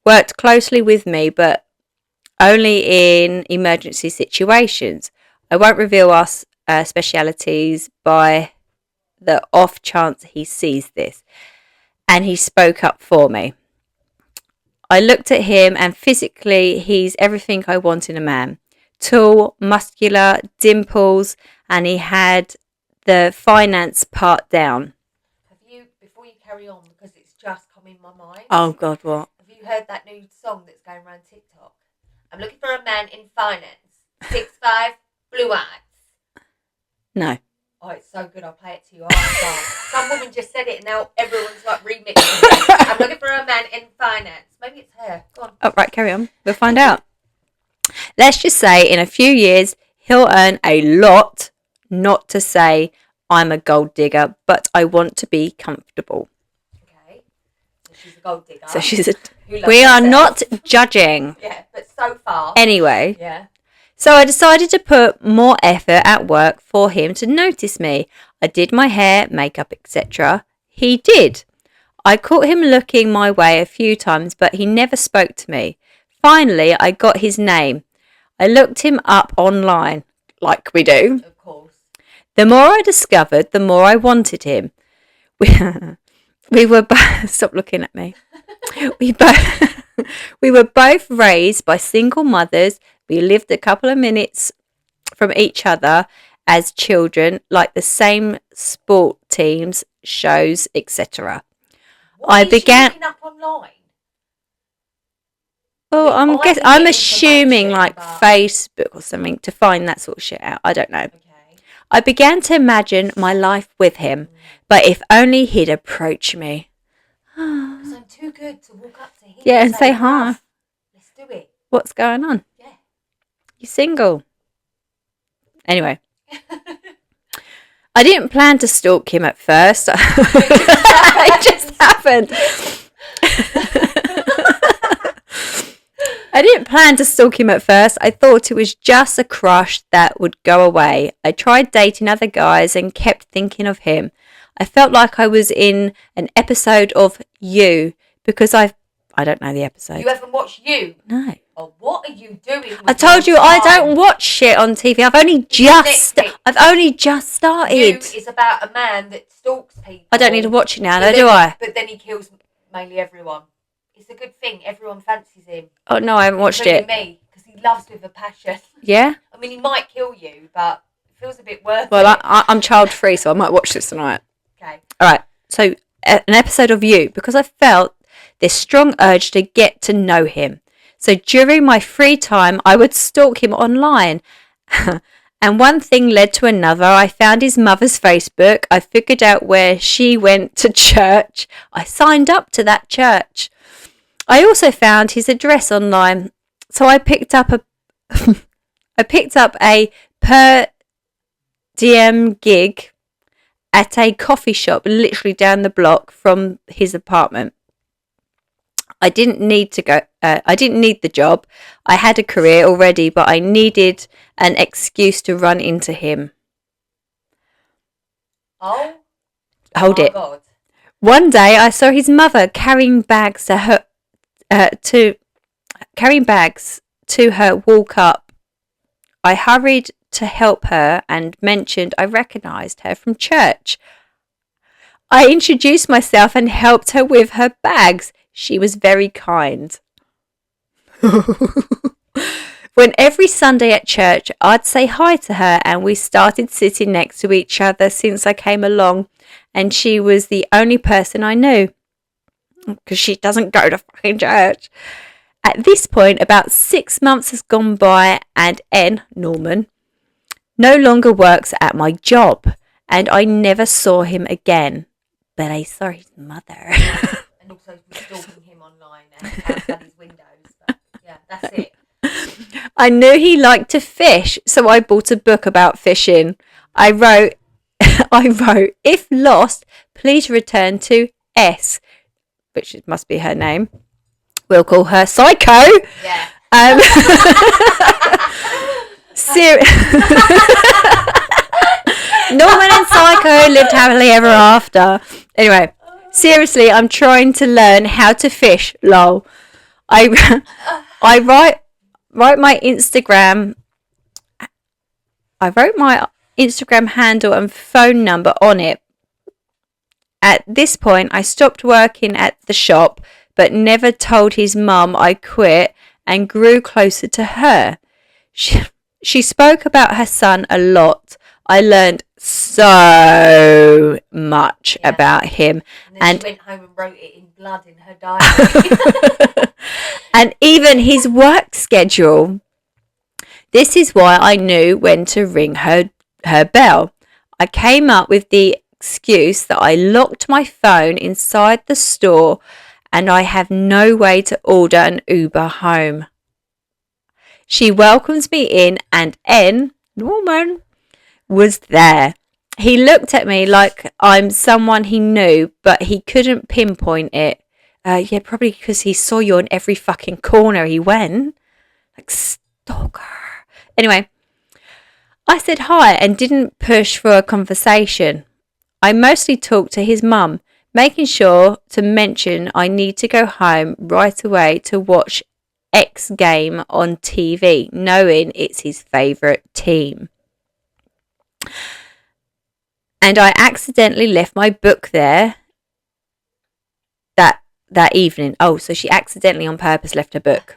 [SPEAKER 3] worked closely with me, but only in emergency situations. I won't reveal our specialities by the off chance he sees this. And he spoke up for me. I looked at him and physically he's everything I want in a man. Tall, muscular, dimples, and he had the finance part down.
[SPEAKER 2] Have you, before you carry on, because it's just come in my mind.
[SPEAKER 3] Oh God, what?
[SPEAKER 2] Have you heard that new song that's going around TikTok? I'm looking for a man in finance. 6'5", blue eyes.
[SPEAKER 3] No.
[SPEAKER 2] Oh, it's so good. I'll play it to you after. Some woman just said it and now everyone's like remixing it. I'm looking for a man in finance. Maybe it's her. Go on.
[SPEAKER 3] Oh, right, carry on. We'll find out. Let's just say in a few years, he'll earn a lot, not to say I'm a gold digger, but I want to be comfortable.
[SPEAKER 2] Okay. So she's a gold digger.
[SPEAKER 3] So she's
[SPEAKER 2] who loves
[SPEAKER 3] we are
[SPEAKER 2] herself.
[SPEAKER 3] not judging.
[SPEAKER 2] Yeah, but so far.
[SPEAKER 3] Anyway,
[SPEAKER 2] Yeah.
[SPEAKER 3] So I decided to put more effort at work for him to notice me. I did my hair, makeup, etc. He did. I caught him looking my way a few times, but he never spoke to me. Finally, I got his name. I looked him up online, like we do.
[SPEAKER 2] Of course.
[SPEAKER 3] The more I discovered, the more I wanted him. We were both... Stop looking at me. We were both raised by single mothers. We lived a couple of minutes from each other as children, like the same sport teams, shows, etc.
[SPEAKER 2] What is she looking up online?
[SPEAKER 3] Well,
[SPEAKER 2] I mean,
[SPEAKER 3] I'm
[SPEAKER 2] get
[SPEAKER 3] assuming
[SPEAKER 2] information,
[SPEAKER 3] like
[SPEAKER 2] but-
[SPEAKER 3] Facebook or something to find that sort of shit out. I don't know.
[SPEAKER 2] Okay.
[SPEAKER 3] I began to imagine my life with him, but if only he'd approach me.
[SPEAKER 2] Because I'm too good to walk up to him.
[SPEAKER 3] Yeah, and say hi.
[SPEAKER 2] "Love, let's do it."
[SPEAKER 3] What's going on?
[SPEAKER 2] Yeah.
[SPEAKER 3] You single? Anyway, I didn't plan to stalk him at first. It just happened. I didn't plan to stalk him at first. I thought it was just a crush that would go away. I tried dating other guys and kept thinking of him. I felt like I was in an episode of You because I don't know the episode.
[SPEAKER 2] You haven't watched You?
[SPEAKER 3] No.
[SPEAKER 2] Oh, what are you doing? With
[SPEAKER 3] I told you
[SPEAKER 2] your
[SPEAKER 3] I
[SPEAKER 2] time?
[SPEAKER 3] don't watch shit on TV. I've only just
[SPEAKER 2] You
[SPEAKER 3] started.
[SPEAKER 2] is about a man that stalks people.
[SPEAKER 3] I don't need to watch it now,
[SPEAKER 2] But
[SPEAKER 3] though,
[SPEAKER 2] then-
[SPEAKER 3] do I?
[SPEAKER 2] But then he kills mainly everyone. It's a good thing. Everyone fancies him.
[SPEAKER 3] Oh no, I haven't watched
[SPEAKER 2] including
[SPEAKER 3] it.
[SPEAKER 2] me, because he loves with a passion.
[SPEAKER 3] Yeah.
[SPEAKER 2] I mean, he might kill you, but it feels a bit worth
[SPEAKER 3] Well,
[SPEAKER 2] it.
[SPEAKER 3] I'm child free, so I might watch this tonight.
[SPEAKER 2] Okay.
[SPEAKER 3] All right. So an episode of You because I felt this strong urge to get to know him. So during my free time, I would stalk him online. And one thing led to another. I found his mother's Facebook. I figured out where she went to church. I signed up to that church. I also found his address online. So I picked up a per diem gig at a coffee shop literally down the block from his apartment. I didn't need the job. I had a career already, but I needed an excuse to run into him.
[SPEAKER 2] Oh.
[SPEAKER 3] Hold
[SPEAKER 2] my
[SPEAKER 3] it.
[SPEAKER 2] God.
[SPEAKER 3] One day I saw his mother carrying bags to her walk up. I hurried to help her and mentioned I recognised her from church. I introduced myself and helped her with her bags. She was very kind. When every Sunday at church, I'd say hi to her and we started sitting next to each other since I came along, and she was the only person I knew because she doesn't go to fucking church. At this point, about 6 months has gone by and Norman, no longer works at my job and I never saw him again, but I saw his mother.
[SPEAKER 2] And also stalking him online and outside his windows. But yeah, that's it.
[SPEAKER 3] I knew he liked to fish, so I bought a book about fishing. I wrote, if lost, please return to S, which must be her name. We'll call her Psycho.
[SPEAKER 2] Yeah.
[SPEAKER 3] Norman and Psycho lived happily ever after. Anyway, seriously, I'm trying to learn how to fish. Lol. I write my Instagram. I wrote my Instagram handle and phone number on it. At this point, I stopped working at the shop, but never told his mum I quit and grew closer to her. She spoke about her son a lot. I learned so much about him.
[SPEAKER 2] And then she went home and wrote it in blood in her diary.
[SPEAKER 3] And even his work schedule. This is why I knew when to ring her bell. I came up with the excuse that I locked my phone inside the store and I have no way to order an Uber home. She welcomes me in and Norman, was there. He looked at me like I'm someone he knew, but he couldn't pinpoint it. Yeah, probably because he saw you on every fucking corner he went. Like, stalker. Anyway, I said hi and didn't push for a conversation. I mostly talked to his mum, making sure to mention I need to go home right away to watch X game on TV, knowing it's his favourite team. And I accidentally left my book there that evening. Oh, so she accidentally on purpose left her book.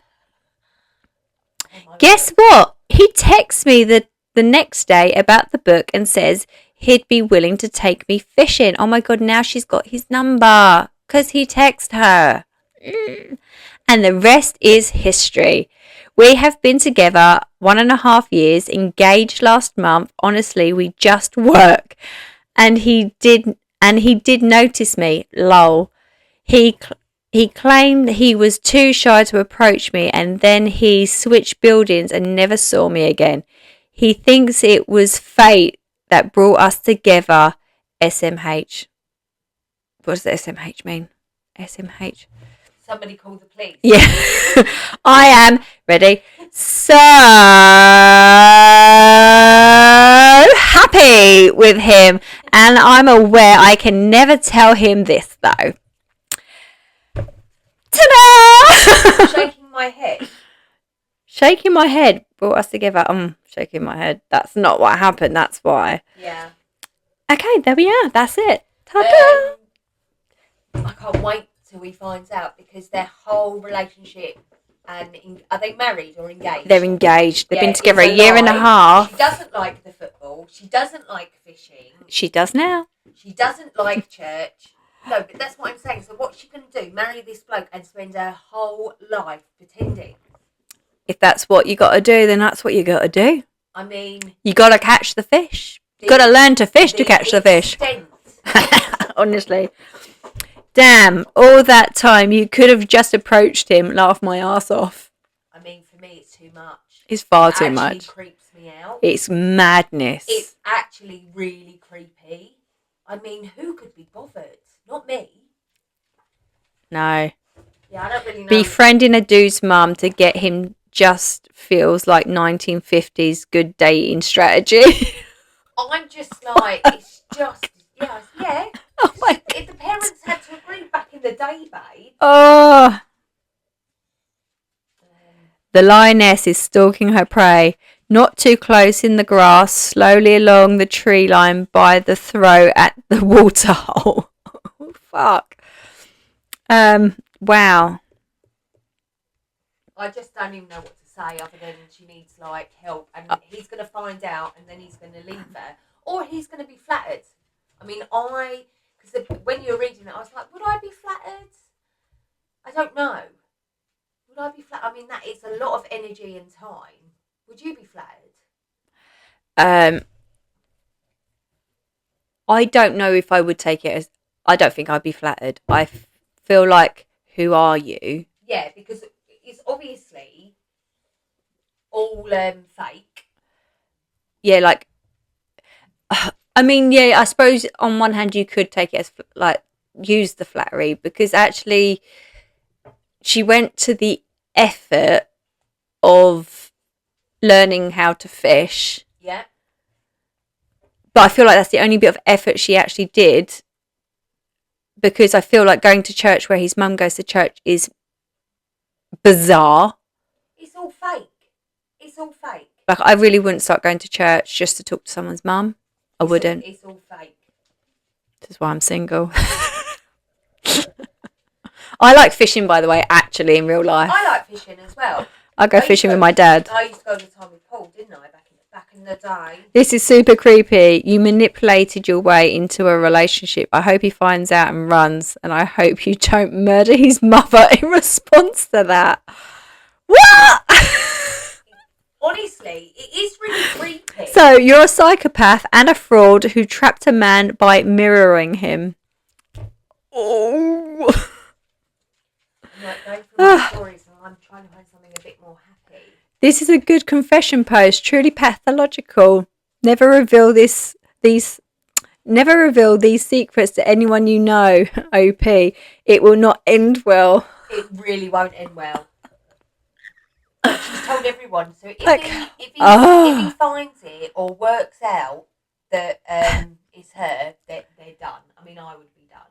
[SPEAKER 3] Guess what? He texts me the next day about the book and says he'd be willing to take me fishing. Oh my God, now she's got his number because he texted her. And the rest is history. We have been together 1.5 years, engaged last month. Honestly, we just work. And he did notice me. Lol. He claimed he was too shy to approach me, and then he switched buildings and never saw me again. He thinks it was fate that brought us together. SMH. What does the SMH mean? SMH.
[SPEAKER 2] Somebody call the police.
[SPEAKER 3] Yeah. I am ready. So happy with him, and I'm aware I can never tell him this though. Ta-da!
[SPEAKER 2] Shaking my head.
[SPEAKER 3] Shaking my head brought us together. Shaking my head. That's not what happened. That's why.
[SPEAKER 2] Yeah.
[SPEAKER 3] Okay, there we are. That's it. Ta-da!
[SPEAKER 2] I can't wait till he finds out, because their whole relationship and are they married or engaged?
[SPEAKER 3] They're engaged. They've been
[SPEAKER 2] it's
[SPEAKER 3] together a year and a half.
[SPEAKER 2] She doesn't like the football. She doesn't like fishing.
[SPEAKER 3] She does now.
[SPEAKER 2] She doesn't like church. No, but that's what I'm saying. So what's she going to do? Marry this bloke and spend her whole life pretending?
[SPEAKER 3] If that's what you got to do, then that's what you got to do.
[SPEAKER 2] I mean...
[SPEAKER 3] You got to catch the fish. You got to learn to fish to catch the fish. Honestly. Damn, all that time you could have just approached him, laughed my ass off.
[SPEAKER 2] I mean, for me, it's too much.
[SPEAKER 3] It's far too much.
[SPEAKER 2] It creeps me out.
[SPEAKER 3] It's madness.
[SPEAKER 2] It's actually really creepy. I mean, who could be bothered? Not me.
[SPEAKER 3] No.
[SPEAKER 2] Yeah, I don't really know.
[SPEAKER 3] Befriending a dude's mum to get him just feels like 1950s good dating strategy.
[SPEAKER 2] I'm just like, it's just, yeah.
[SPEAKER 3] Oh my
[SPEAKER 2] if the parents had to agree back in the day, babe.
[SPEAKER 3] Oh. The lioness is stalking her prey, not too close in the grass, slowly along the tree line by the throat at the water hole. Oh, fuck. Wow.
[SPEAKER 2] I just don't even know what to say other than she needs like help, and he's going to find out, and then he's going to leave her, or he's going to be flattered. I mean, because when you were reading it, I was like, would I be flattered? I don't know. Would I be flattered? I mean, that is a lot of energy and time. Would you be flattered?
[SPEAKER 3] I don't know if I would take it as... I don't think I'd be flattered. I feel like, who are you?
[SPEAKER 2] Yeah, because it's obviously all fake.
[SPEAKER 3] Yeah, like... I mean, yeah, I suppose on one hand you could take it as, like, use the flattery, because actually she went to the effort of learning how to fish.
[SPEAKER 2] Yeah.
[SPEAKER 3] But I feel like that's the only bit of effort she actually did, because I feel like going to church where his mum goes to church is bizarre.
[SPEAKER 2] It's all fake. It's all fake.
[SPEAKER 3] Like, I really wouldn't start going to church just to talk to someone's mum. I wouldn't.
[SPEAKER 2] It's all fake.
[SPEAKER 3] This is why I'm single. I like fishing, by the way, actually, in real life.
[SPEAKER 2] I like fishing as well.
[SPEAKER 3] I go fishing with my dad.
[SPEAKER 2] I used to go all the time with Paul, didn't I, back in the day?
[SPEAKER 3] This is super creepy. You manipulated your way into a relationship. I hope he finds out and runs, and I hope you don't murder his mother in response to that. What?
[SPEAKER 2] Honestly, it is really creepy.
[SPEAKER 3] So, you're a psychopath and a fraud who trapped a man by mirroring him. Oh.
[SPEAKER 2] I'm like going through my stories, and I'm trying to find something a bit more happy.
[SPEAKER 3] This is a good confession post, truly pathological. Never reveal these secrets to anyone you know, OP. It will not end well.
[SPEAKER 2] It really won't end well. She's told everyone. So if
[SPEAKER 3] Like,
[SPEAKER 2] if he finds it or works out that it's her, they're done. I mean, I would be done.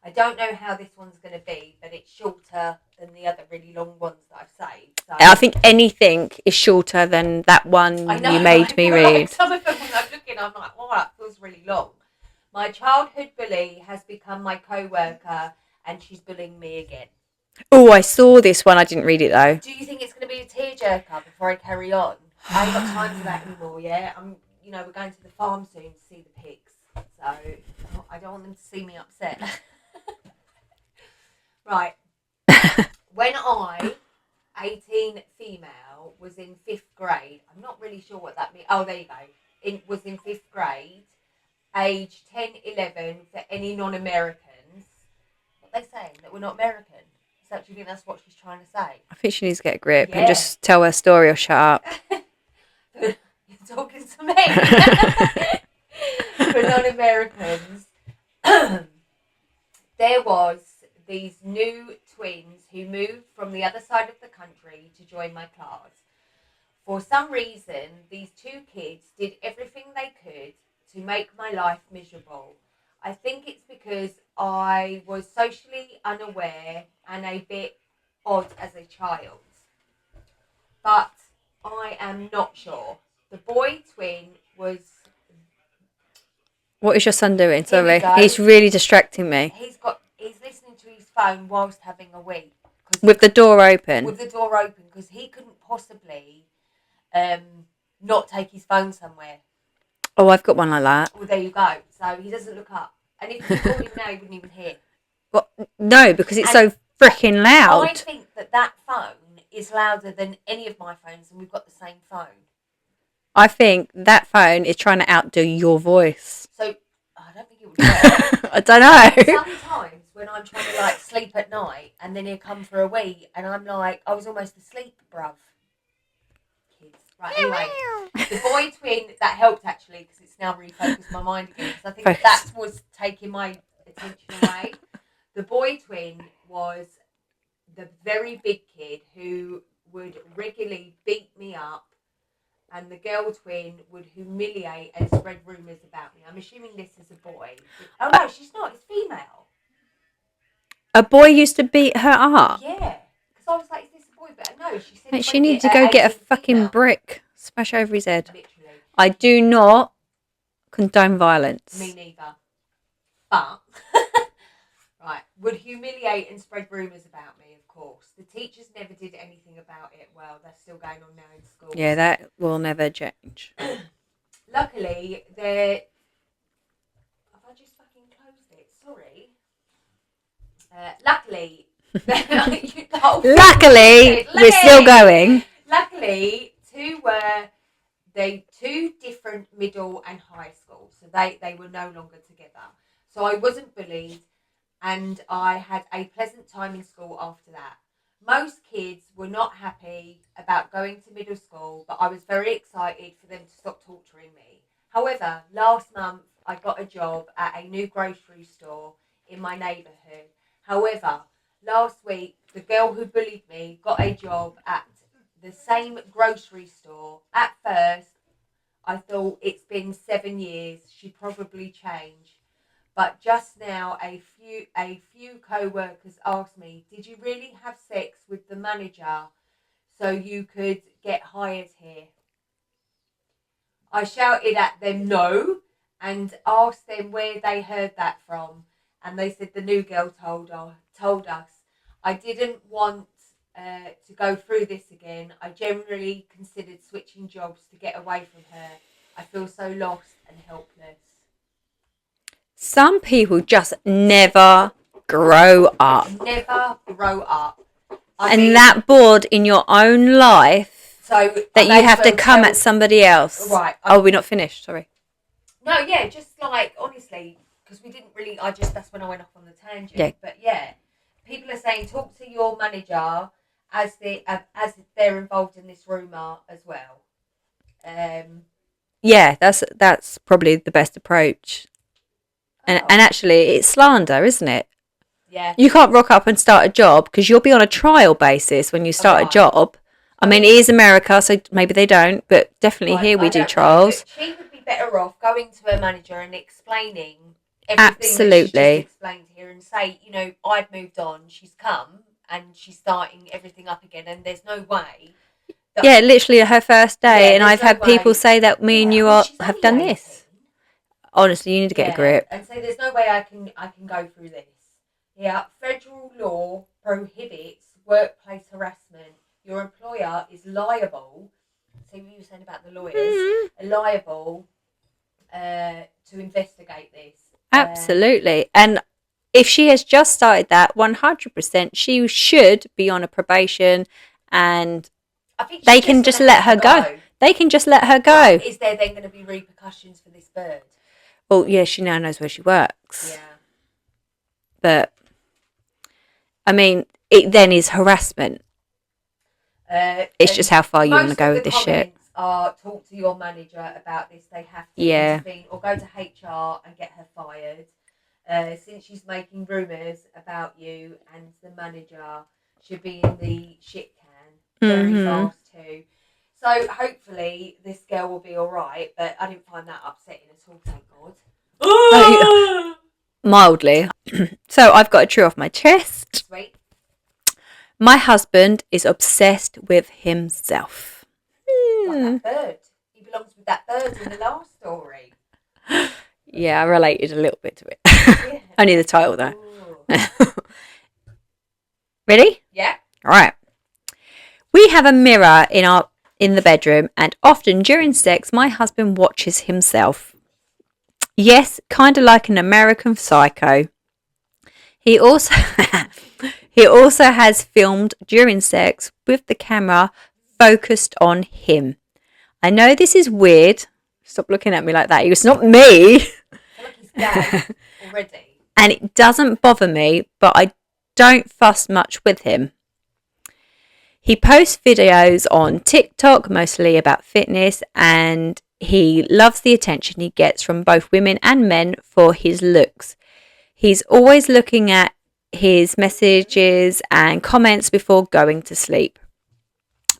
[SPEAKER 2] I don't know how this one's going to be, but it's shorter than the other really long ones that I've saved. So
[SPEAKER 3] I think anything is shorter than that one
[SPEAKER 2] I know,
[SPEAKER 3] you made me
[SPEAKER 2] like,
[SPEAKER 3] read.
[SPEAKER 2] some of them, when I'm looking, I'm like, wow, that feels really long. My childhood bully has become my co-worker, and she's bullying me again.
[SPEAKER 3] Oh, I saw this one. I didn't read it though.
[SPEAKER 2] Do you think it's going to be a tearjerker before I carry on? I ain't got time for that anymore. Yeah, we're going to the farm soon to see the pigs, so I don't want them to see me upset. Right. When I, 18 female, was in 5th grade, I'm not really sure what that means. Oh, there you go. Was in 5th grade, age 10, 11, for any non-Americans. What are they saying? That we're not American? Do you think that's what she's trying to say?
[SPEAKER 3] I think she needs to get a grip
[SPEAKER 2] Yeah.
[SPEAKER 3] and just tell her story or shut up.
[SPEAKER 2] You're talking to me. For non-Americans, there was these new twins who moved from the other side of the country to join my class. For some reason, these 2 kids did everything they could to make my life miserable. I think it's because I was socially unaware and a bit odd as a child. But I am not sure. The boy twin was...
[SPEAKER 3] What is your son doing?
[SPEAKER 2] Here we
[SPEAKER 3] Sorry.
[SPEAKER 2] go.
[SPEAKER 3] He's really distracting me.
[SPEAKER 2] He's listening to his phone whilst having a wee.
[SPEAKER 3] With the door open.
[SPEAKER 2] With the door open, because he couldn't possibly not take his phone somewhere.
[SPEAKER 3] Oh, I've got one like that.
[SPEAKER 2] Well, there you go. So he doesn't look up. And if you called him now, he wouldn't even hear.
[SPEAKER 3] Well, no, because it's so freaking
[SPEAKER 2] I
[SPEAKER 3] loud.
[SPEAKER 2] think that phone is louder than any of my phones, and we've got the same phone.
[SPEAKER 3] I think that phone is trying to outdo your voice.
[SPEAKER 2] So I don't think it would work.
[SPEAKER 3] I don't know.
[SPEAKER 2] Sometimes when I'm trying to sleep at night, and then he'll come for a wee, and I'm like, I was almost asleep, bruv. Kids. Right, anyway, the boy twin, that helped actually, because it's now refocused my mind again, because I think
[SPEAKER 3] Focus.
[SPEAKER 2] that was taking my attention away. The boy twin was the very big kid who would regularly beat me up, and the girl twin would humiliate and spread rumours about me. I'm assuming this is a boy. Oh no, she's not, it's female.
[SPEAKER 3] A boy used to beat her up.
[SPEAKER 2] Yeah, because I was like, is this a boy? But no, she said...
[SPEAKER 3] Mate, she needed to go get a fucking brick, smash over his head.
[SPEAKER 2] Literally.
[SPEAKER 3] I do not condone violence.
[SPEAKER 2] Me neither. But, right, would humiliate and spread rumours about me, of course. The teachers never did anything about it. Well, that's still going on now in school.
[SPEAKER 3] Yeah, that will never change.
[SPEAKER 2] Luckily, have I just fucking closed it? Sorry. Luckily,
[SPEAKER 3] Luckily, we're still going.
[SPEAKER 2] Luckily, two different middle and high schools, so they were no longer together. So I wasn't bullied, and I had a pleasant time in school after that. Most kids were not happy about going to middle school, but I was very excited for them to stop torturing me. However, last month I got a job at a new grocery store in my neighbourhood. However, last week the girl who bullied me got a job at the same grocery store. At first, I thought it's been 7 years, she'd probably changed. But just now, a few co-workers asked me, did you really have sex with the manager so you could get hired here? I shouted at them no and asked them where they heard that from. And they said the new girl told us. I didn't want to go through this again. I generally considered switching jobs to get away from her. I feel so lost and helpless.
[SPEAKER 3] Some people just never grow up.
[SPEAKER 2] Never grow up.
[SPEAKER 3] And that bored in your own life
[SPEAKER 2] so
[SPEAKER 3] that you have to come at somebody else.
[SPEAKER 2] Right.
[SPEAKER 3] Oh, we're not finished. Sorry.
[SPEAKER 2] No, yeah, just honestly, because we didn't really, that's when I went off on the tangent.
[SPEAKER 3] Yeah.
[SPEAKER 2] But yeah, people are saying talk to your manager as they're involved in this rumour as well.
[SPEAKER 3] Yeah, that's probably the best approach. And actually, it's slander, isn't it?
[SPEAKER 2] Yeah.
[SPEAKER 3] You can't rock up and start a job because you'll be on a trial basis when you start a job. I mean, it is America, so maybe they don't, but definitely
[SPEAKER 2] Right,
[SPEAKER 3] here we
[SPEAKER 2] I
[SPEAKER 3] do
[SPEAKER 2] don't know,
[SPEAKER 3] trials.
[SPEAKER 2] but she would be better off going to her manager and explaining everything that she's
[SPEAKER 3] Absolutely.
[SPEAKER 2] just explained here, and say, you know, I've moved on, she's come, and she's starting everything up again, and there's no way.
[SPEAKER 3] Yeah, literally her first day,
[SPEAKER 2] Yeah,
[SPEAKER 3] and
[SPEAKER 2] there's
[SPEAKER 3] I've
[SPEAKER 2] no
[SPEAKER 3] had people
[SPEAKER 2] way.
[SPEAKER 3] say that me and you
[SPEAKER 2] well,
[SPEAKER 3] are
[SPEAKER 2] she's
[SPEAKER 3] have
[SPEAKER 2] only
[SPEAKER 3] done
[SPEAKER 2] 18.
[SPEAKER 3] this. Honestly, you need to get a grip.
[SPEAKER 2] And so there's no way I can go through this. Yeah, federal law prohibits workplace harassment. Your employer is liable. See what you were saying about the lawyers? Are liable to investigate this.
[SPEAKER 3] Absolutely. And if she has just started that, 100%, she should be on a probation, and
[SPEAKER 2] I think
[SPEAKER 3] they
[SPEAKER 2] she's
[SPEAKER 3] can just
[SPEAKER 2] gonna
[SPEAKER 3] let
[SPEAKER 2] have
[SPEAKER 3] her
[SPEAKER 2] to
[SPEAKER 3] go. They can just let her go.
[SPEAKER 2] But is there then going to be repercussions for this bird?
[SPEAKER 3] Well, yeah, she now knows where she works.
[SPEAKER 2] Yeah.
[SPEAKER 3] But, I mean, it then is harassment. It's just how far you want to go with this shit.
[SPEAKER 2] Are talk to your manager about this. They have to intervene or go to HR and get her fired. Since she's making rumours about you, and the manager should be in the shit can very fast too. So hopefully this girl will be all right. But I didn't find that upsetting at all. Thank God.
[SPEAKER 3] Mildly. So I've got a true off my chest.
[SPEAKER 2] Sweet.
[SPEAKER 3] My husband is obsessed with himself.
[SPEAKER 2] Like that bird. He belongs with that bird in the last story.
[SPEAKER 3] Yeah, I related a little bit to it.
[SPEAKER 2] Yeah.
[SPEAKER 3] Only the title though. Ready?
[SPEAKER 2] Yeah.
[SPEAKER 3] All right. We have a mirror in the bedroom, and often during sex my husband watches himself. Yes, kind of like an American Psycho. He also has filmed during sex with the camera focused on him. I know this is weird. Stop looking at me like that. It's not me.
[SPEAKER 2] I feel like he's gay already.
[SPEAKER 3] And it doesn't bother me, but I don't fuss much with him. He posts videos on TikTok, mostly about fitness, and he loves the attention he gets from both women and men for his looks. He's always looking at his messages and comments before going to sleep.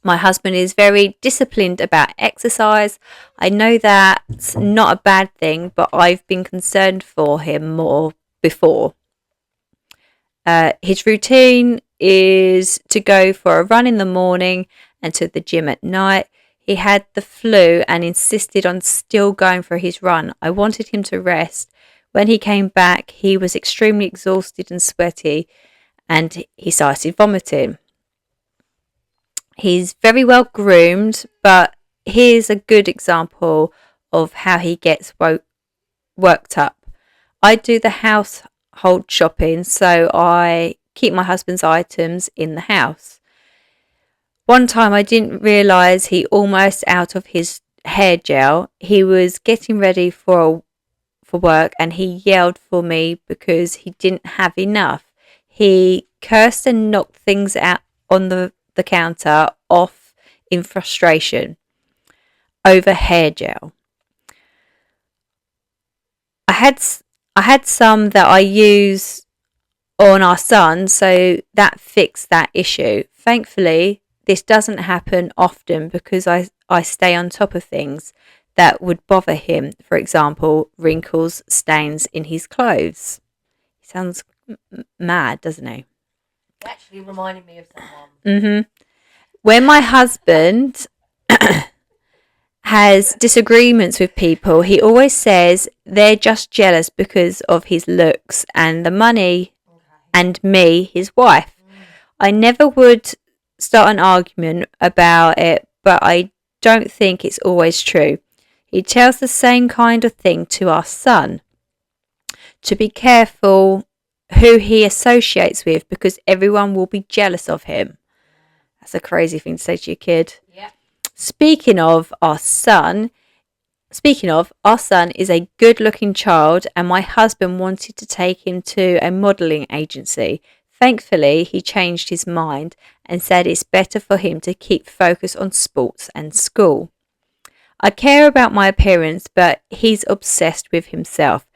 [SPEAKER 3] My husband is very disciplined about exercise. I know that's not a bad thing, but I've been concerned for him more before. His routine is to go for a run in the morning and to the gym at night. He had the flu and insisted on still going for his run. I wanted him to rest. When he came back, he was extremely exhausted and sweaty, and he started vomiting. He's very well groomed, but here's a good example of how he gets worked up. I do the household shopping, so I keep my husband's items in the house. One time I didn't realise he almost out of his hair gel. He was getting ready for work and he yelled for me because he didn't have enough. He cursed and knocked things out on the counter off in frustration over hair gel. I had some that I use on our son, so that fixed that issue. Thankfully, this doesn't happen often because I stay on top of things that would bother him. For example, wrinkles, stains in his clothes. He sounds mad, doesn't he?
[SPEAKER 2] It actually reminded me of someone.
[SPEAKER 3] When my husband has disagreements with people, he always says they're just jealous because of his looks and the money and me, his wife. I never would start an argument about it, but I don't think it's always true. He tells the same kind of thing to our son. To be careful who he associates with because everyone will be jealous of him. That's a crazy thing to say to your kid.
[SPEAKER 2] Yeah.
[SPEAKER 3] Speaking of, our son is a good-looking child, and my husband wanted to take him to a modelling agency. Thankfully, he changed his mind and said it's better for him to keep focus on sports and school. I care about my appearance, but he's obsessed with himself.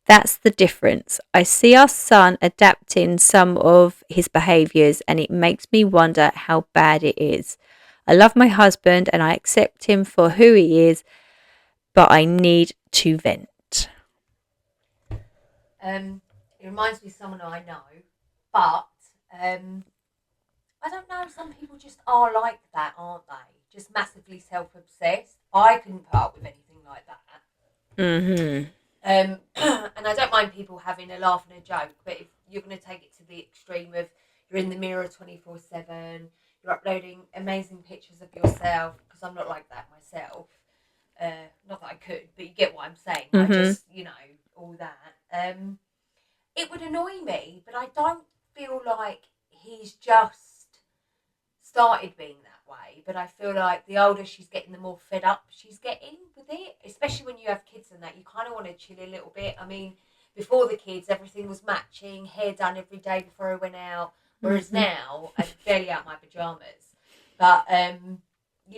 [SPEAKER 3] That's the difference. I see our son adapting some of his behaviours, and it makes me wonder how bad it is. I love my husband and I accept him for who he is, but I need to vent.
[SPEAKER 2] It reminds me of someone I know, but I don't know. Some people just are like that, aren't they? Just massively self-obsessed. I couldn't put up with anything like that.
[SPEAKER 3] Mm-hmm.
[SPEAKER 2] And I don't mind people having a laugh and a joke, but if you're going to take it to the extreme of you're in the mirror 24/7, you're uploading amazing pictures of yourself, because I'm not like that myself. Not that I could, but you get what I'm saying.
[SPEAKER 3] Mm-hmm.
[SPEAKER 2] I just, all that. It would annoy me, but I don't feel like he's just started being that way. But I feel like the older she's getting, the more fed up she's getting with it. Especially when you have kids and that, you kind of want to chill a little bit. I mean, before the kids, everything was matching, hair done every day before I went out. Whereas now, I'm barely out my pajamas. But, and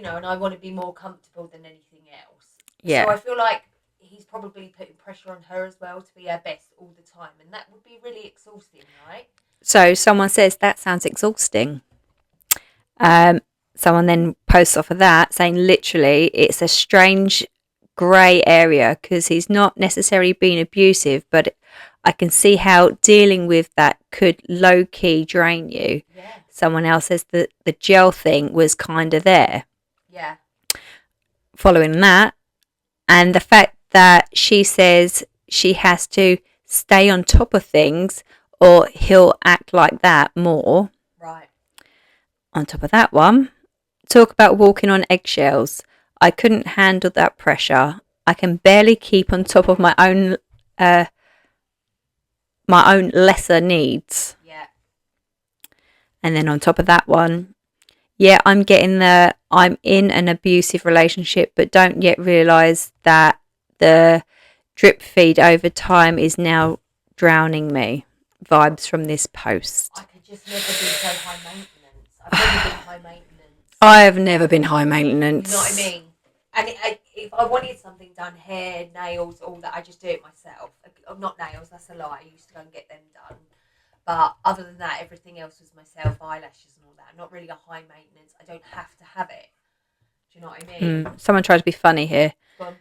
[SPEAKER 2] I want to be more comfortable than anything else.
[SPEAKER 3] Yeah.
[SPEAKER 2] So I feel like he's probably putting pressure on her as well to be her best all the time. And that would be really exhausting, right?
[SPEAKER 3] So someone says, that sounds exhausting. Someone then posts off of that saying, literally, it's a strange grey area because he's not necessarily being abusive, but I can see how dealing with that could low-key drain you.
[SPEAKER 2] Yeah.
[SPEAKER 3] Someone else says that the gel thing was kind of there.
[SPEAKER 2] Yeah.
[SPEAKER 3] Following that, and the fact that she says she has to stay on top of things or he'll act like that more.
[SPEAKER 2] Right.
[SPEAKER 3] On top of that one, talk about walking on eggshells. I couldn't handle that pressure. I can barely keep on top of my own lesser needs.
[SPEAKER 2] Yeah.
[SPEAKER 3] And then on top of that one, yeah, I'm in an abusive relationship, but don't yet realise that the drip feed over time is now drowning me. Vibes from this post.
[SPEAKER 2] I could just never be so high maintenance. I've never been high maintenance.
[SPEAKER 3] I've never been high maintenance.
[SPEAKER 2] You know what I mean? And if I wanted something done, hair, nails, all that, I just do it myself. Not nails, that's a lie. I used to go and get them done. But other than that, everything else was myself, eyelashes and all that. I'm not really a high maintenance. I don't have to have it. Do you know what I mean?
[SPEAKER 3] Someone tried to be funny here.
[SPEAKER 2] Go on.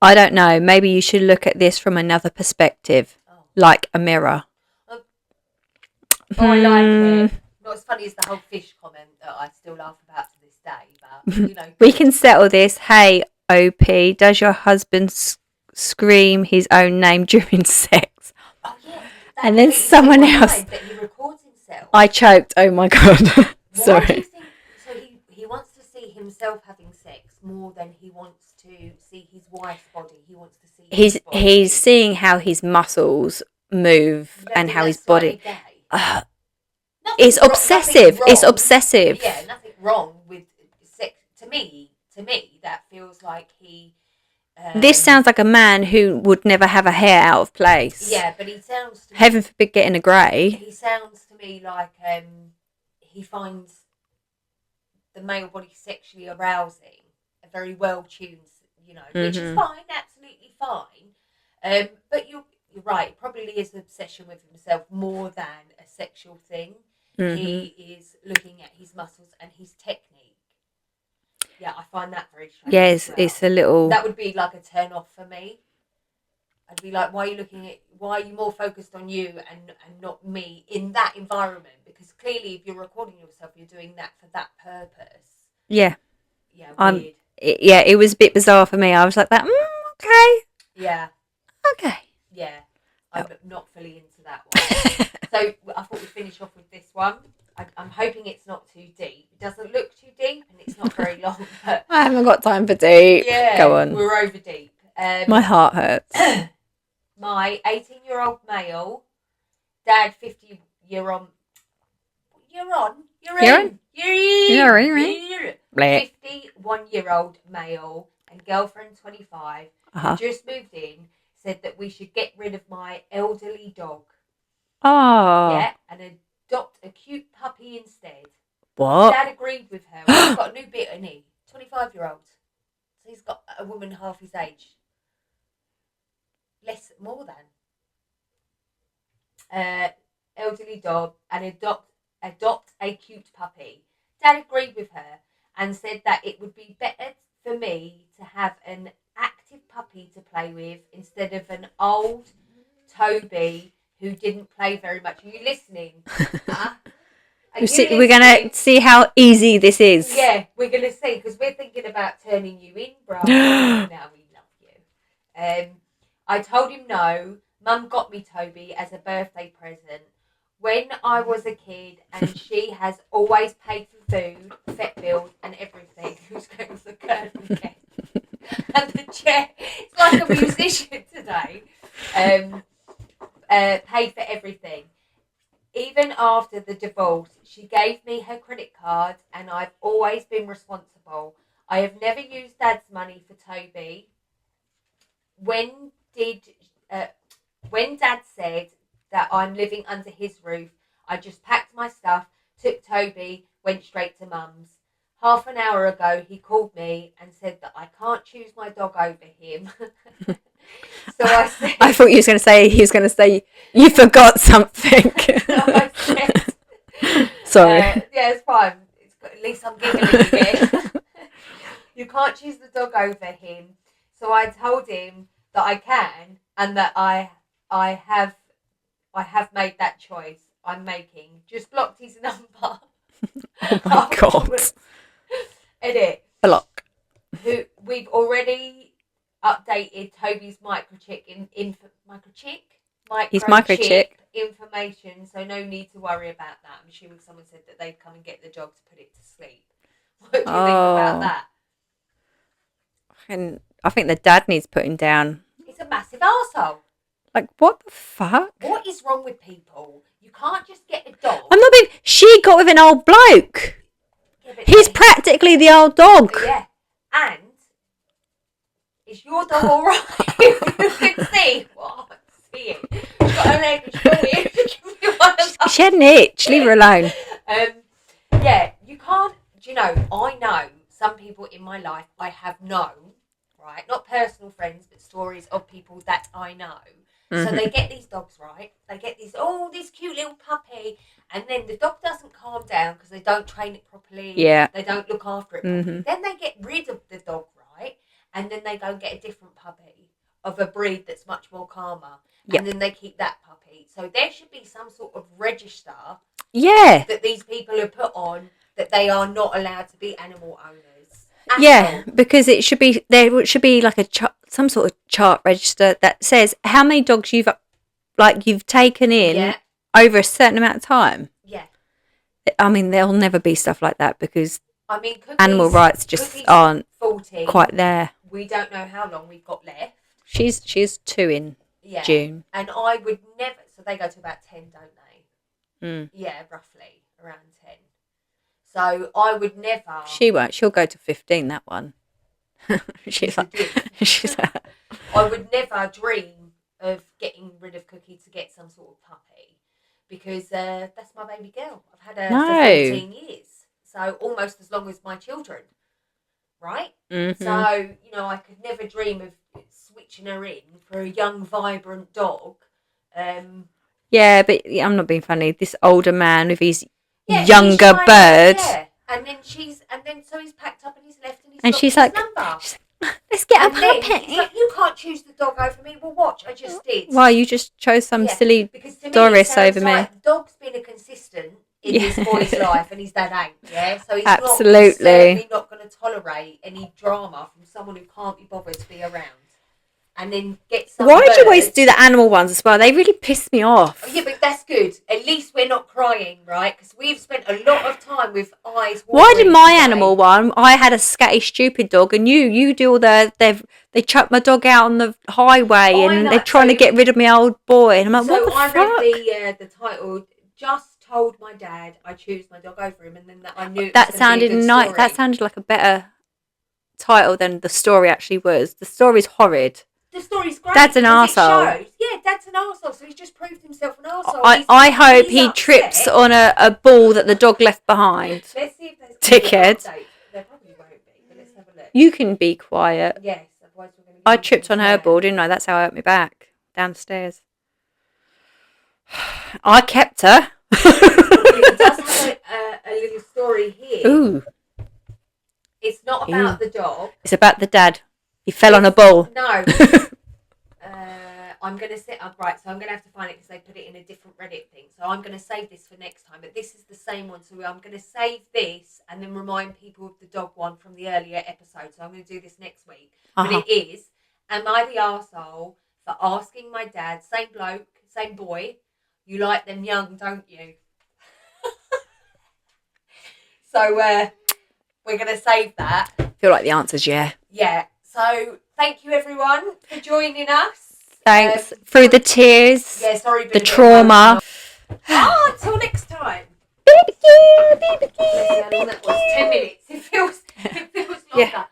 [SPEAKER 3] I don't know. Maybe you should look at this from another perspective, like a mirror.
[SPEAKER 2] Oh, I like it. Not as funny as the whole fish comment that I still laugh about to this day. But
[SPEAKER 3] we can settle this. Hey, OP, does your husband scream his own name during sex?
[SPEAKER 2] Oh yeah.
[SPEAKER 3] And then someone else.
[SPEAKER 2] That he records himself.
[SPEAKER 3] I choked. Oh my god. Sorry.
[SPEAKER 2] Why do you think, so he wants to see himself having sex more than he wants to see his wife's body. He wants to see his body.
[SPEAKER 3] He's seeing how his muscles move and how his body. It's obsessive. It's obsessive.
[SPEAKER 2] Yeah, nothing wrong with sex. To me, that feels like he.
[SPEAKER 3] This sounds like a man who would never have a hair out of place.
[SPEAKER 2] Yeah, but he sounds to me,
[SPEAKER 3] heaven forbid getting a grey.
[SPEAKER 2] He sounds to me like he finds the male body sexually arousing, a very well tuned, which is fine, absolutely fine. But you're right. It probably is an obsession with himself more than a sexual thing. He is looking at his muscles and his technique. Yeah, I find that very strange.
[SPEAKER 3] Yes, it's a little.
[SPEAKER 2] That would be like a turn off for me. I'd be like, why are you more focused on you and not me in that environment? Because clearly, if you're recording yourself, you're doing that for that purpose.
[SPEAKER 3] Yeah.
[SPEAKER 2] Yeah, weird.
[SPEAKER 3] It was a bit bizarre for me. I was like that. Okay.
[SPEAKER 2] Yeah.
[SPEAKER 3] Okay.
[SPEAKER 2] Yeah, I'm not fully into that one. So I thought we'd finish off with this one. I'm hoping it's not too deep. It doesn't look too deep and it's not very long. But
[SPEAKER 3] I haven't got time for deep.
[SPEAKER 2] Yeah,
[SPEAKER 3] go on.
[SPEAKER 2] We're over deep.
[SPEAKER 3] My heart hurts.
[SPEAKER 2] My 18-year-old male, dad 50-year-old. You're in. 51-year-old male and girlfriend 25 who just moved in said that we should get rid of my elderly dog.
[SPEAKER 3] Oh.
[SPEAKER 2] Yeah, and adopt a cute puppy instead.
[SPEAKER 3] What?
[SPEAKER 2] Dad agreed with her. He's got a new bit, hasn't he? 25-year-old. So he's got a woman half his age. More than. Elderly dog and adopt a cute puppy. Dad agreed with her and said that it would be better for me to have an active puppy to play with instead of an old Toby who didn't play very much. Are you listening? Huh? Are you
[SPEAKER 3] We're going
[SPEAKER 2] listening?
[SPEAKER 3] to see how easy this is.
[SPEAKER 2] Yeah, we're going to see, because we're thinking about turning you in, bro. No, we love you. I told him no. Mum got me Toby as a birthday present when I was a kid, and she has always paid for food, vet bills, and everything. Who's going to the curve again? And the chair, it's like a musician today. Paid for everything. Even after the divorce, she gave me her credit card, and I've always been responsible. I have never used Dad's money for Toby. When Dad said that I'm living under his roof, I just packed my stuff, took Toby, went straight to Mum's. Half an hour ago, he called me and said that I can't choose my dog over him. So I said,
[SPEAKER 3] I thought he was going to say you forgot something.
[SPEAKER 2] so I said,
[SPEAKER 3] Sorry.
[SPEAKER 2] yeah, it's fine. At least I'm giggling again. You can't choose the dog over him. So I told him that I can, and that I have made that choice. I'm making. Just blocked his number.
[SPEAKER 3] Oh my God.
[SPEAKER 2] Edit.
[SPEAKER 3] Block.
[SPEAKER 2] Who we've already updated Toby's microchip
[SPEAKER 3] His microchip
[SPEAKER 2] information, so no need to worry about that. I'm assuming someone said that they'd come and get the dog to put it to sleep. What do you think about that?
[SPEAKER 3] And I think the dad needs putting down.
[SPEAKER 2] It's a massive arsehole.
[SPEAKER 3] Like, what the fuck?
[SPEAKER 2] What is wrong with people? You can't just get a dog.
[SPEAKER 3] I'm not being. She got with an old bloke.
[SPEAKER 2] Yeah,
[SPEAKER 3] He's practically the old dog.
[SPEAKER 2] Yeah, and is your dog all right? You can see what I'm seeing. She's got her leg.
[SPEAKER 3] She had an itch. Leave her alone.
[SPEAKER 2] Yeah, you can't. Do you know? I know some people in my life I have known, right? Not personal friends, but stories of people that I know.
[SPEAKER 3] Mm-hmm.
[SPEAKER 2] So they get these dogs, right? They get this cute little puppy, and then the dog doesn't calm down because they don't train it properly.
[SPEAKER 3] Yeah.
[SPEAKER 2] They don't look after it properly.
[SPEAKER 3] Mm-hmm.
[SPEAKER 2] Then they get rid of the dog, right? And then they go and get a different puppy of a breed that's much more calmer.
[SPEAKER 3] Yep.
[SPEAKER 2] And then they keep that puppy. So there should be some sort of register that these people have put on that they are not allowed to be animal owners.
[SPEAKER 3] Yeah, because it should be there. Should be like some sort of chart register that says how many dogs you've taken in over a certain amount of time.
[SPEAKER 2] Yeah.
[SPEAKER 3] I mean, there'll never be stuff like that because
[SPEAKER 2] Cookies,
[SPEAKER 3] animal rights just aren't
[SPEAKER 2] 14,
[SPEAKER 3] quite there.
[SPEAKER 2] We don't know how long we've got left.
[SPEAKER 3] She's 2 in June,
[SPEAKER 2] and I would never. So they go to about 10, don't they?
[SPEAKER 3] Mm.
[SPEAKER 2] Yeah, roughly around 10. So I would never.
[SPEAKER 3] She won't. She'll go to 15. That one. she's like.
[SPEAKER 2] I would never dream of getting rid of Cookie to get some sort of puppy, because that's my baby girl. I've had her for 14 years, so almost as long as my children, right?
[SPEAKER 3] Mm-hmm.
[SPEAKER 2] So I could never dream of switching her in for a young, vibrant dog.
[SPEAKER 3] Yeah, but I'm not being funny. This older man with his younger bird.
[SPEAKER 2] Yeah. And then so he's packed up and he's left and
[SPEAKER 3] she's
[SPEAKER 2] got
[SPEAKER 3] like,
[SPEAKER 2] his number.
[SPEAKER 3] Let's get a
[SPEAKER 2] Then
[SPEAKER 3] puppy.
[SPEAKER 2] he's like, you can't choose the dog over me. Well, watch, I just did.
[SPEAKER 3] Why, you just chose some silly Doris over me.
[SPEAKER 2] Like dog's been a consistent in this boy's life, and his dad ain't. Yeah, so he's
[SPEAKER 3] absolutely
[SPEAKER 2] not going to tolerate any drama from someone who can't be bothered to be around. And then get some.
[SPEAKER 3] Why do you always do the animal ones as well? They really piss me off.
[SPEAKER 2] Oh, yeah, but that's good. At least we're not crying, right? Because we've spent a lot of time with eyes.
[SPEAKER 3] Why did my animal one? I had a scatty, stupid dog, and you do all they chuck my dog out on the highway, and they're trying to get rid of my old boy, and I'm like, what the fuck?
[SPEAKER 2] I read the title. Just told my dad I choose my dog over him, and then I knew
[SPEAKER 3] that sounded nice. That sounded like a better title than the story actually was. The story's horrid.
[SPEAKER 2] The story's great.
[SPEAKER 3] Dad's an arsehole.
[SPEAKER 2] Yeah, Dad's an arsehole, so he's just proved himself an arsehole.
[SPEAKER 3] I hope he trips on a ball that the dog left behind.
[SPEAKER 2] Let's see if there's
[SPEAKER 3] dickhead.
[SPEAKER 2] There probably won't be, but let's have a look.
[SPEAKER 3] You can be quiet.
[SPEAKER 2] Yes, otherwise we're going to.
[SPEAKER 3] I tripped on her ball, didn't I? That's how I hurt my back downstairs. I kept her.
[SPEAKER 2] It does have a little story here. about the dog.
[SPEAKER 3] It's about the dad. He fell on a ball.
[SPEAKER 2] No. I'm going to sit up, right, so I'm going to have to find it because they put it in a different Reddit thing. So I'm going to save this for next time, but this is the same one. So I'm going to save this and then remind people of the dog one from the earlier episode. So I'm going to do this next week. But it is, am I the arsehole for asking my dad, same bloke, same boy, you like them young, don't you? So we're going to save that.
[SPEAKER 3] I feel like the answer's yeah.
[SPEAKER 2] Yeah. So thank you everyone for joining us.
[SPEAKER 3] Thanks. Through the tears.
[SPEAKER 2] Yeah, sorry.
[SPEAKER 3] The trauma.
[SPEAKER 2] Until next time.
[SPEAKER 3] BBQ.
[SPEAKER 2] That was 10 minutes. It feels longer.
[SPEAKER 3] Yeah.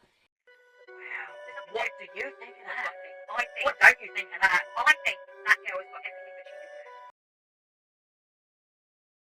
[SPEAKER 1] What do you think of that? What don't you think of that? I think that girl has got everything.